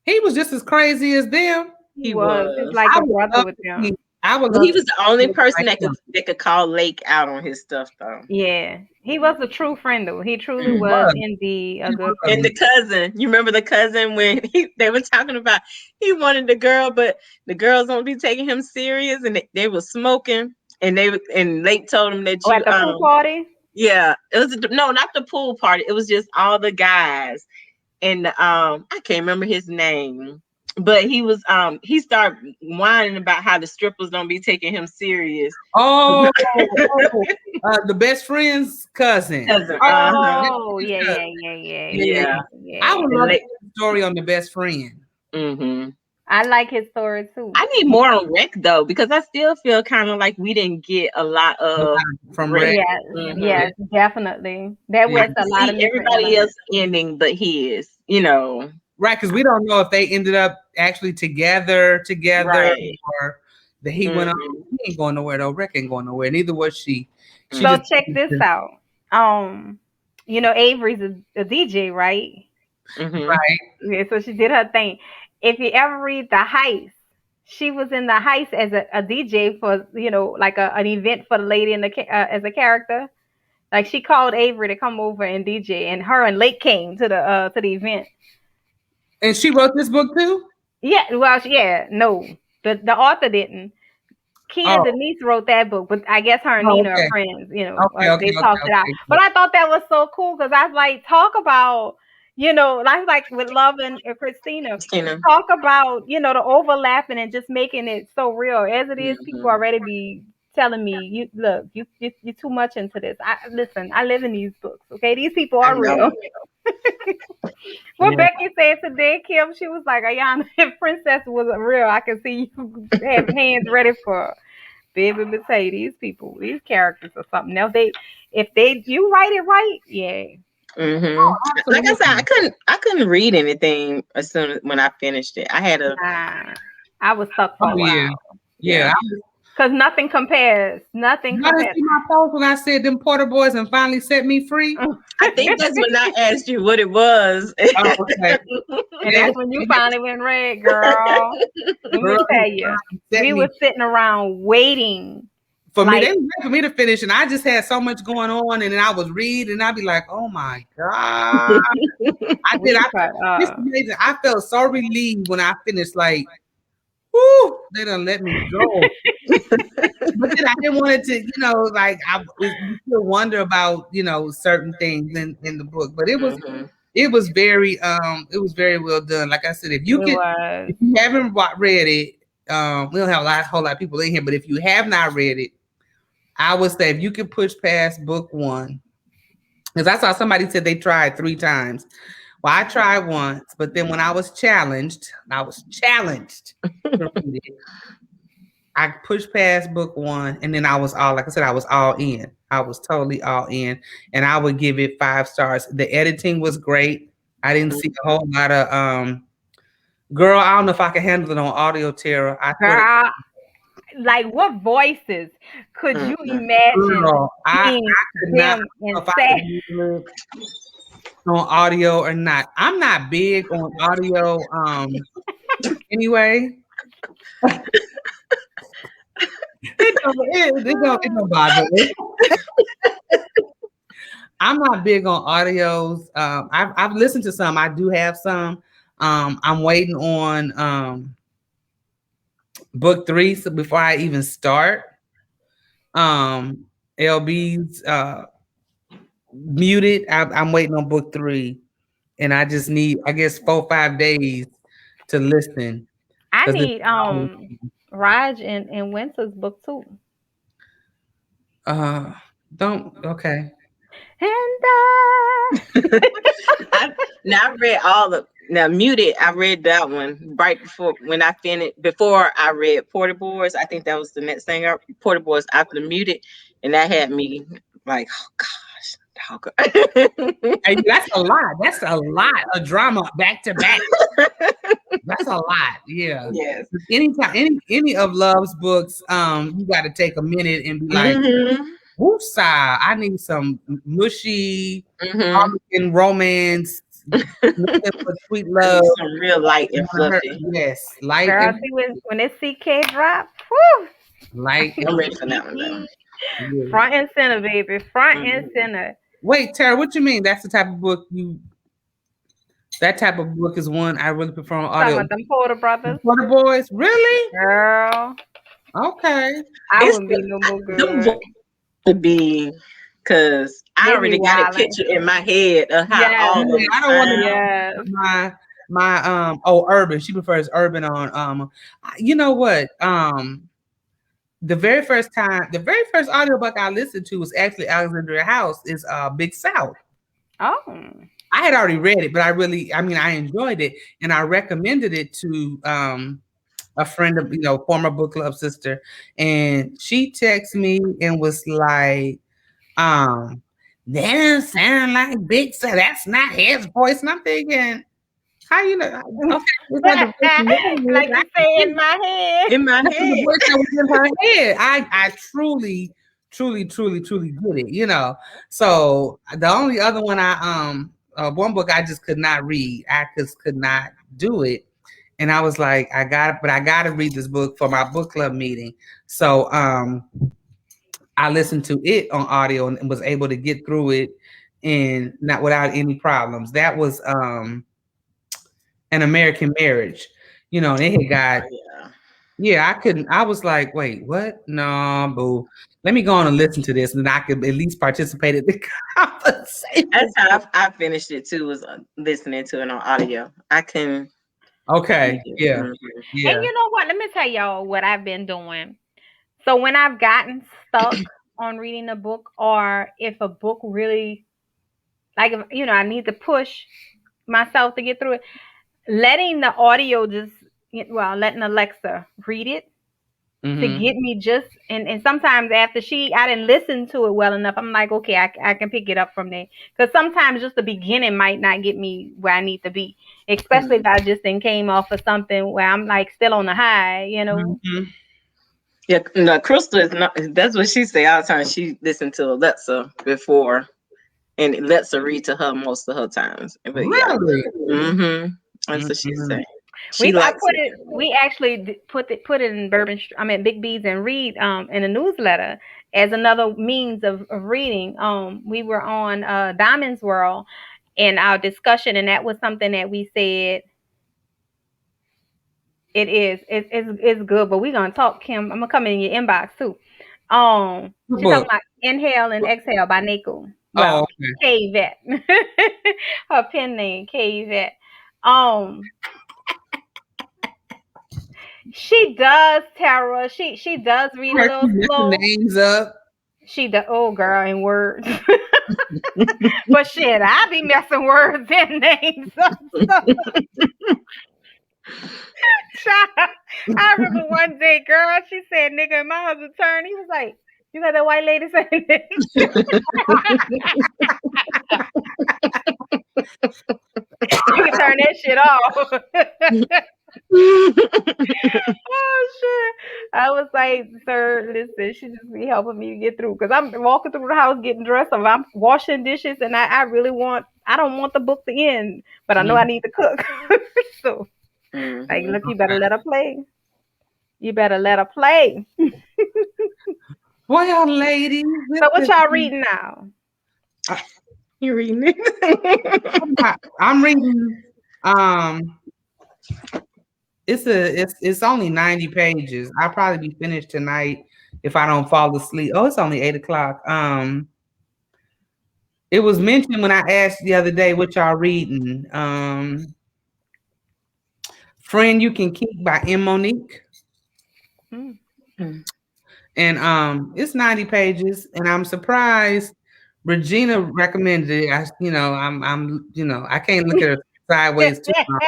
He was just as crazy as them. He He was. It's was. like I a would brother love with to see. them. I would He love to was the only see person like that him. could call Lake out on his stuff though. Yeah. He was a true friend though. He truly He was was. indeed a He good was. And friend. the cousin, you remember the cousin when they were talking about he wanted the girl, but the girls don't be taking him serious, and they were smoking, and Lake told him that Oh, at you the pool party? yeah, it was no, not the pool party, it was just all the guys, and I can't remember his name, but he started whining about how the strippers don't be taking him serious. Oh, oh, the best friend's cousin. Cousin, uh-huh. Oh, yeah, Yeah, yeah, yeah, yeah, yeah. Yeah. yeah, I yeah. would The love to late, hear the story on the best friend. mm-hmm. I like his story too. I need more on Rec though, because I still feel kind of like we didn't get a lot of From Rec. Red. Yes, Mm-hmm. yes, definitely. There Yeah. was I can a lot see of missing everybody elements. else ending but his, you know. Right, because we don't know if they ended up actually together, Right. or that he went on. Mm-hmm. He ain't going nowhere though. Rick ain't going nowhere. Neither was she. She So just check this out. Um, Avery's a DJ, right? Mm-hmm. right. Yeah, so she did her thing. If you ever read The Heist, she was in The Heist as a DJ for, like an event for the lady in as a character. Like she called Avery to come over and DJ, and her and Lake came to the event. And she wrote this book too. Yeah, well, yeah, no, the author didn't. Kia Oh, Denise wrote that book, but I guess her and oh Nina are okay, friends. okay, okay, They okay, talked it out. okay. But I thought that was so cool because I was like, talk about, like with Love and Christina, Christina. talk about the overlapping and just making it so real as it is. People Mm-hmm. already be telling me, you look, you too much into this. I listen. I live in these books. Okay, these people I are know. real. What Yeah. Becky said today, Kim, she was like, Ayanna, if Princess was real, I can see you have hands ready for be able to say these people, these characters or something. Now if you write it right, yeah. Mm-hmm. Like I said, Absolutely. I couldn't read anything as soon as when I finished it. I had a Nah, I was stuck for Oh a yeah, while yeah. yeah. because nothing compares. Nothing Y'all didn't compares. see my post when I said them Porter boys and finally set me free. I think that's when I asked you what it was. Oh, okay. And Yeah, that's when you finally went red, girl. Let me girl, tell you, set we me were sitting around waiting. for me. Like, They waited for me to finish, and I just had so much going on, and then I was reading, and I'd be like, "Oh my god!" I did. we cut. It's amazing. I felt so relieved when I finished. Like, whoo, they done let me go. But then I didn't want it to, like you still wonder about, certain things in the book. But Mm-hmm. it was very well done. Like I said, It was. if you haven't read it, we don't have whole lot of people in here, but if you have not read it, I would say if you could push past book one, because I saw somebody said they tried 3 times. Well, I tried once, but then when I was challenged to read it. I pushed past book one, and then I was like I said, I was all in. I was totally all in, and I would give it 5 stars. The editing was great. I didn't see a whole lot of girl. I don't know if I can handle it on audio, Tara. I thought it. Girl, like what voices could you Mm-hmm. imagine Girl, I being could not. I them don't and know if I say? could handle it on audio or not. I'm not big on audio. Anyway, it don't bother me. I'm not big on audios. I've listened to some. I do have some. I'm waiting on book 3 so before I even start. LB's muted. I'm waiting on book 3, and I just need, I guess, 4 or 5 days to listen. I 'Cause need Raj and Winter's book too. uh, don't okay. And I read all of now muted. I read that one right before when I finished. Before I read Porter Boys, I think that was the next thing. Porter Boys after the muted, and that had me like, oh gosh, how could- Hey, that's a lot. That's a lot of drama back to back. That's a lot. Yeah. yes. Anytime, any of Love's books, you got to take a minute and be like, Mm-hmm. "Woosah! I need some mushy Mm-hmm. American romance, nothing but sweet I love." need some real light and fluffy. Yes, light girl, and see when this CK drop, whew, light I'm and ready for that one though. yeah. front and center, baby, front and Mm-hmm. center. Wait, Tara, what you mean? That's the type of book you? That type of book is one I really prefer on Talking audio. about them Porter brothers, For the boys, really? girl. Okay. I It's wouldn't be no more them good. to be because I They be already got a wildin'. picture in my head of how Yes, all of Yeah, them I don't want to sound. yes. my urban. She prefers urban on you know what? The very first audiobook I listened to was actually Alexandria House is Big South. Oh. I had already read it, but I enjoyed it and I recommended it to a friend of, former book club sister. And she texted me and was like, that doesn't sound like Big South. That's not his voice. And I'm thinking, how you know? Okay, it's not the voice in your Like head. you say in my head. In my That's the head. voice that was in her head. I truly, truly, truly, truly get it. So the only other one one book I just could not read. I just could not do it. And I was like, I gotta read this book for my book club meeting. So I listened to it on audio and was able to get through it and not without any problems. That was An American Marriage. And it had got Yeah. yeah, I couldn't. I was like, wait, what? No, boo. Let me go on and listen to this, and then I could at least participate in the conversation. That's how I finished it too. Was listening to it on audio. I can. Okay, yeah, Mhm. yeah. And you know what? Let me tell y'all what I've been doing. So when I've gotten stuck on reading a book, or if a book really, like, if, I need to push myself to get through it, letting the audio letting Alexa read it to Hmm. get me just, and sometimes after I didn't listen to it well enough, I'm like, okay, I can pick it up from there. Because sometimes just the beginning might not get me where I need to be, especially if I just then came off of something where I'm like still on the high. Hmm. Yeah, no, Crystal is not. That's what she say all the time. She listened to Alexa before, and Alexa read to her most of her times. But yeah, Really? that's what she Hmm. say. She likes it. We actually put it in Big Bees and Read in a newsletter as another means of reading. We were on Diamond's World in our discussion, and that was something that we said it's good, but we're gonna talk, Kim. I'm gonna come in your inbox too. Good She's talking book. about Inhale and Exhale by Nico. Oh, Well, okay. K Vet. Her pen name, K Vet. Um, she does, Tara. She does read a Her little messing slow. names up. She does. Oh, girl, in words. But shit, I be messing words and names up. Child, I remember one day, girl, she said nigga, and my husband turned. He was like, "You got that white lady saying this?" You can turn that shit off. Oh shit! I was like, "Sir, listen, she just be helping me get through because I'm walking through the house getting dressed, or I'm washing dishes, and I don't want the book to end, but I know I Mhm. need to cook." So, like, Mhm. look, you better let her play. You better let her play. Well, ladies, So, what y'all listen. reading now? You reading it? I'm reading. Um, it's only 90 pages. I'll probably be finished tonight if I don't fall asleep. Oh, it's only 8 o'clock. It was mentioned when I asked the other day what y'all reading. Friend You Can Keep by M. Monique. Mm. And it's 90 pages, and I'm surprised Regina recommended it. I can't look at her sideways too long.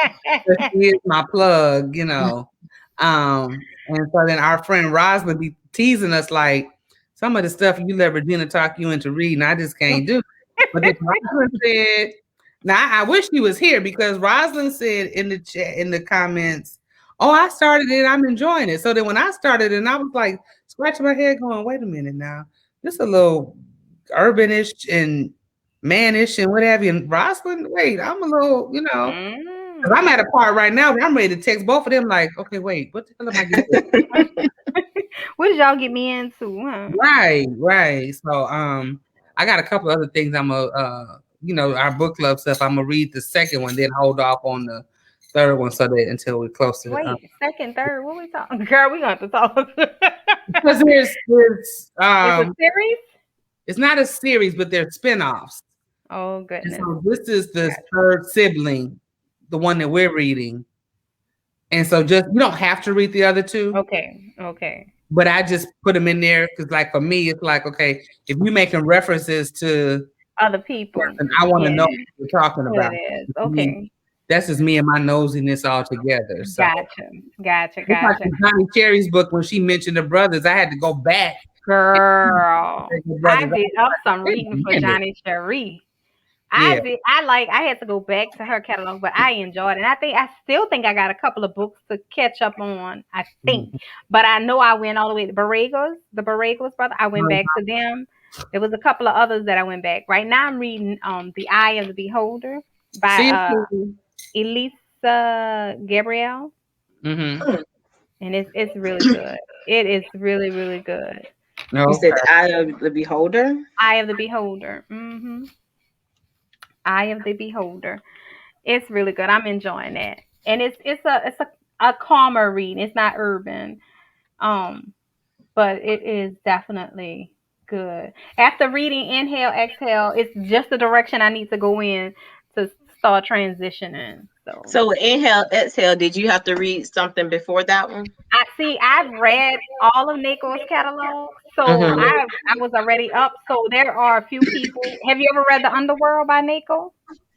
But she is my plug. And so then our friend Rosalind be teasing us like some of the stuff you let Regina talk you into reading, I just can't do. But then Rosalind said, now I wish he was here because Rosalind said in the chat in the comments, "Oh, I started it, I'm enjoying it." So then when I started it, and I was like scratching my head, going, "Wait a minute now, this a little urbanish and mannish and what have you." And Rosalind, wait, I'm a little, because I'm Mm. at a part right now where I'm ready to text both of them, like, okay, wait, what the hell am I getting? What did y'all get me into? Huh? Right, right. So I got a couple other things I'm a our book club stuff. I'm gonna read the second one, then hold off on the third one so that until we're close to the Wait, second, third. What we talking? Girl, we gonna have to talk. because there's It's a series. it's not a series, but there's spin-offs. Oh And goodness. so this is the Gotcha. third sibling the one that we're reading. And so just you don't have to read the other two. Okay. But I just put them in there because, like, for me, it's like, okay, if you're making references to Other people. and I want to Yeah. know what you're talking Who about. it is. I mean, Okay. that's just me and my nosiness all together. So Gotcha. it's like in Johnny Cherry's book when she mentioned the brothers, I had to go back. Girl, The I brothers. did up some Wait reading a for minute. Johnny Cherry. Yeah. I had to go back to her catalog, but I enjoyed it. And I still think I got a couple of books to catch up on, I think. But I know I went all the way to the Borregos brother. I went back to them. There was a couple of others that I went back. Right now I'm reading The Eye of the Beholder by Seriously. Elisa Gabrielle. Mm-hmm. And it's really good. It is really, really good. You said the Eye of the Beholder? Eye of the Beholder. Mm-hmm. Eye of the Beholder. It's really good. I'm enjoying that. And it's a calmer read. It's not urban. But it is definitely good. After reading Inhale, Exhale, it's just the direction I need to go in to start transitioning. So Inhale, Exhale, did you have to read something before that one? I've read all of Nico's catalog, so I was already up. So there are a few people. Have you ever read The Underworld by Nico?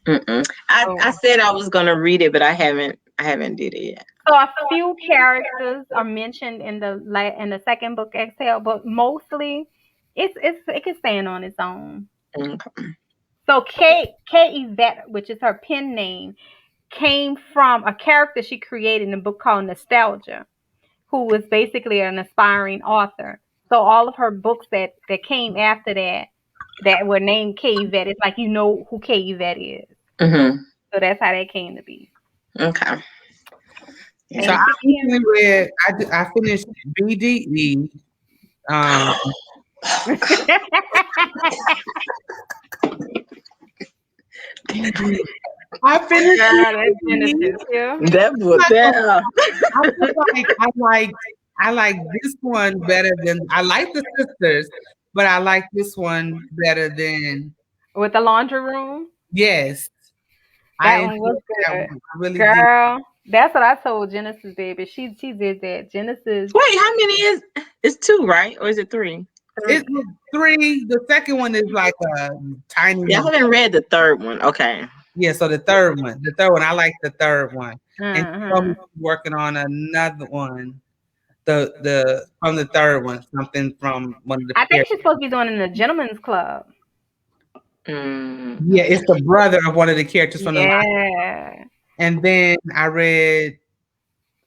I said I was gonna read it, but I haven't did it yet. So a few characters are mentioned in the second book, Exhale, but mostly it can stand on its own. Okay. So K Yvette, which is her pen name, came from a character she created in a book called Nostalgia, who was basically an aspiring author. So all of her books that came after that were named K Yvette, it's like you know who K Yvette is. Mm-hmm. So that's how that came to be. Okay. Yeah. So I recently read. I finished BDE. I finished. That book. I like this one better than I like the sisters, but I like this one better than With the laundry room. Yes, that one was good. I really Girl, that's what I told Genesis, baby. She did that. Genesis. Wait, how many is? It's 2, right? Or is it 3? It's 3. The second one is like a tiny. Yeah, I haven't read the third one. Okay. Yeah, so the third one, I like the third one, and she's working on another one. The from the third one, something from one of the. I think she's supposed to be doing it in the Gentleman's Club. Yeah, it's the brother of one of the characters from the line. And then I read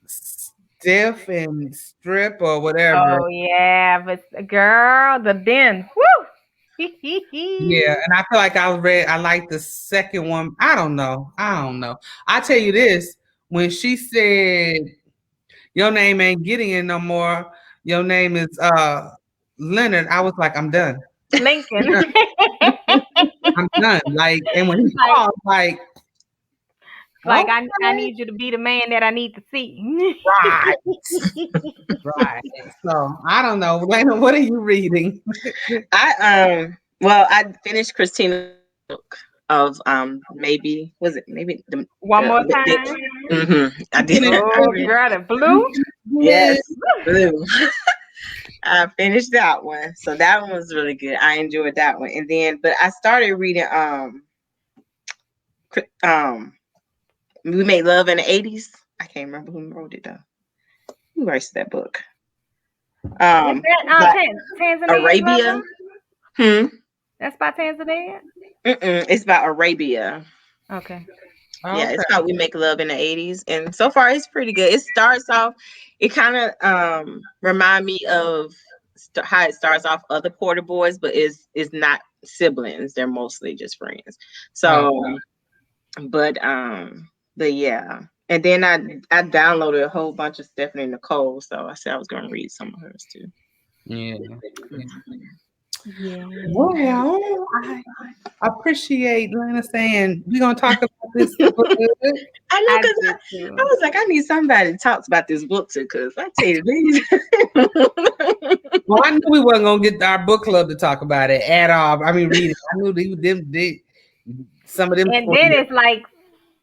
Stiff and Strip or whatever. Oh yeah, but girl, the Den. Woo! Yeah, and I feel like I like the second one. I don't know. I tell you this, when she said your name ain't Gideon no more, your name is Leonard, I was like, I'm done. Lincoln. I'm done. Like, and when he called, like okay. I need you to be the man that I need to see. Right. Right. So I don't know. Laina, what are you reading? I finished Christina's book of maybe the One More Time. I did. Oh, girl, the blue. Yes, blue. I finished that one, so that one was really good. I enjoyed that one, and then but I started reading We Made Love in the 80s. I can't remember who wrote it though. Who writes that book? Tanzania, Arabia. That's by Tanzania. It's about Arabia. Okay. Yeah, it's called We Make Love in the 80s, and so far it's pretty good. It starts off. It kind of remind me of how it starts off other Porter Boys, but is not siblings. They're mostly just friends. So, but yeah. And then I downloaded a whole bunch of Stephanie Nicole, so I said I was going to read some of hers too. Yeah. Yeah. Well, I appreciate Laina saying we're gonna talk about this book. I know, because I was like, I need somebody to talk about this book too, because I tell you these. Well, I knew we wasn't gonna get our book club to talk about it at all. I mean, read it. I knew they some of them. And then it's like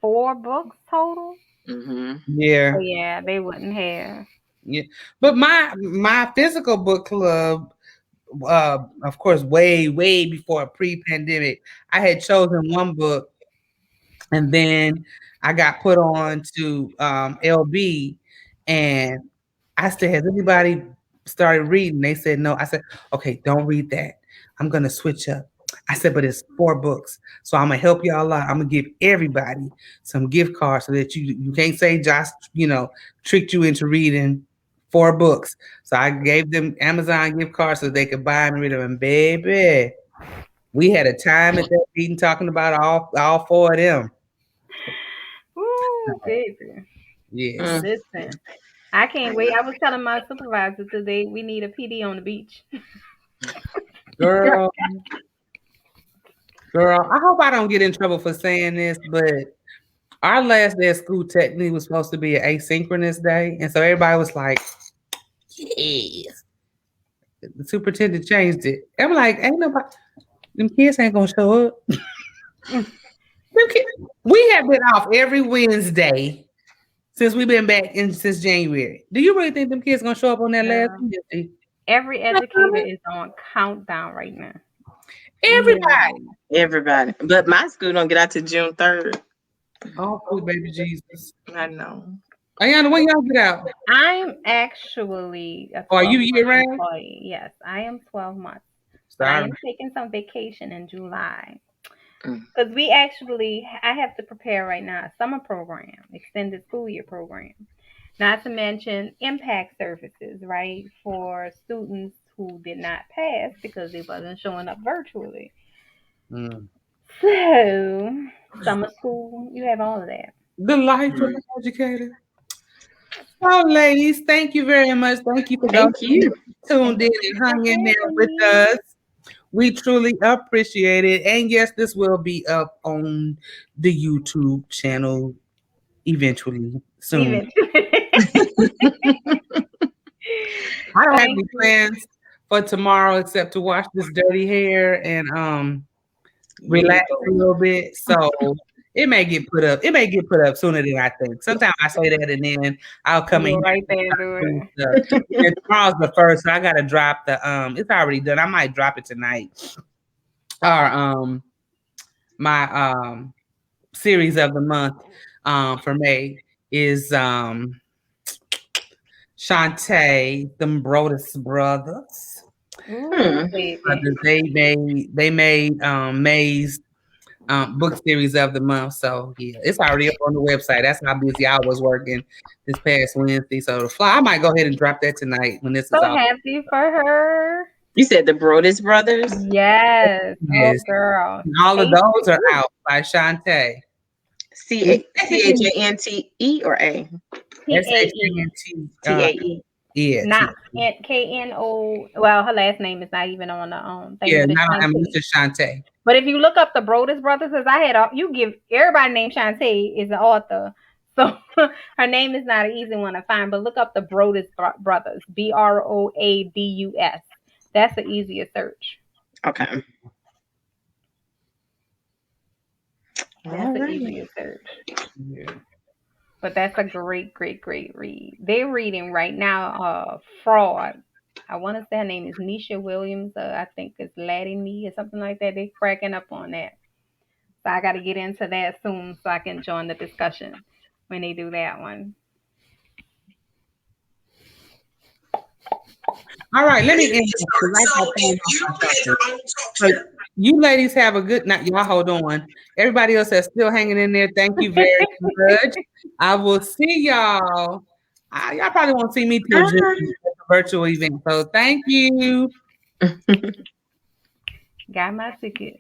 4 books total. Mm-hmm. Yeah. So yeah, they wouldn't have. Yeah. But my physical book club, of course, way before pre-pandemic, I had chosen one book, and then I got put on to LB, and I said, "Has anybody started reading?" They said no. I said, "Okay, don't read that. I'm gonna switch up." I said, "But it's 4 books, so I'm gonna help y'all out. I'm gonna give everybody some gift cards so that you can't say Josh, tricked you into reading 4 books." So I gave them Amazon gift cards so they could buy and read them. And baby, we had a time at that meeting talking about all 4 of them. Ooh, baby. Yes, Mm. Listen, I can't wait. I was telling my supervisor today we need a PD on the beach. girl, girl. I hope I don't get in trouble for saying this, but our last day of school technically was supposed to be an asynchronous day, and so everybody was like, "Yes." The superintendent changed it. I'm like, "Ain't nobody. Them kids ain't gonna show up." We have been off every Wednesday since we've been back in since January. Do you really think them kids gonna show up on that last Girl, Wednesday? every educator is on countdown right now. You hear Everybody. me? Everybody. But my school don't get out to June 3rd. Oh, sweet baby Jesus. I know. Ayanna, when y'all get out? I'm actually a Oh, are you 12-month year round? employee. Yes, I am 12 months. But I Sorry. am taking some vacation in July. Mm. Because I have to prepare right now a summer program, extended school year program. Not to mention impact services, right, for students who did not pass because they wasn't showing up virtually. Mm. So, summer school, you have all of that. The life of Mm. an educator. Oh, ladies, thank you very much. Thank you for those Thank who you. tuned Thank in you and for hung in there having with me. us. We truly appreciate it. And yes, this will be up on the YouTube channel eventually soon. Even. I don't have Thank any you. plans for tomorrow except to wash this dirty hair and You relax a go. little bit. So it may get put up. It may get put up sooner than I think. Sometimes I say that and then I'll come in Go here right there and do and it. stuff. And tomorrow's the first, so I gotta drop the it's already done. I might drop it tonight. Our my series of the month for May is Shantae, them Brodus brothers. Ooh, Hmm. baby. Brothers, they made May's book series of the month. So yeah, it's already up on the website. That's how busy I was working this past Wednesday. So the fly, I might go ahead and drop that tonight when this is So all. happy for her. You said the Brodus brothers? Yes. Oh, Yes. girl. And all of Casey. those are Ooh. out by Shantae. C-H-A-N-T-E or A? T-A-E. SHANT. T-A-E. Yeah, Not K-N-O. Well, her last name is not even on the thing, yeah. but it's Now I'm Shantae. Mr. Shantae. But if you look up the Brodus brothers, because I had you give everybody named Shantae is an author, so her name is not an easy one to find. But look up the Brodus brothers, Brodus. That's the easiest search. Okay. That's All the right. easiest search. Yeah. But that's a great, great, great read. They're reading right now. Fraud. I want to say her name is Nisha Williams. I think it's Latin Me or something like that. They're cracking up on that. So I got to get into that soon so I can join the discussion when they do that one. All right, let me end this because I got things on my shoulder. So you ladies have a good night. Y'all hold on. Everybody else that's still hanging in there, thank you very much. I will see y'all. Y'all probably won't see me till June Bye. at the virtual event. So thank you. Got my ticket.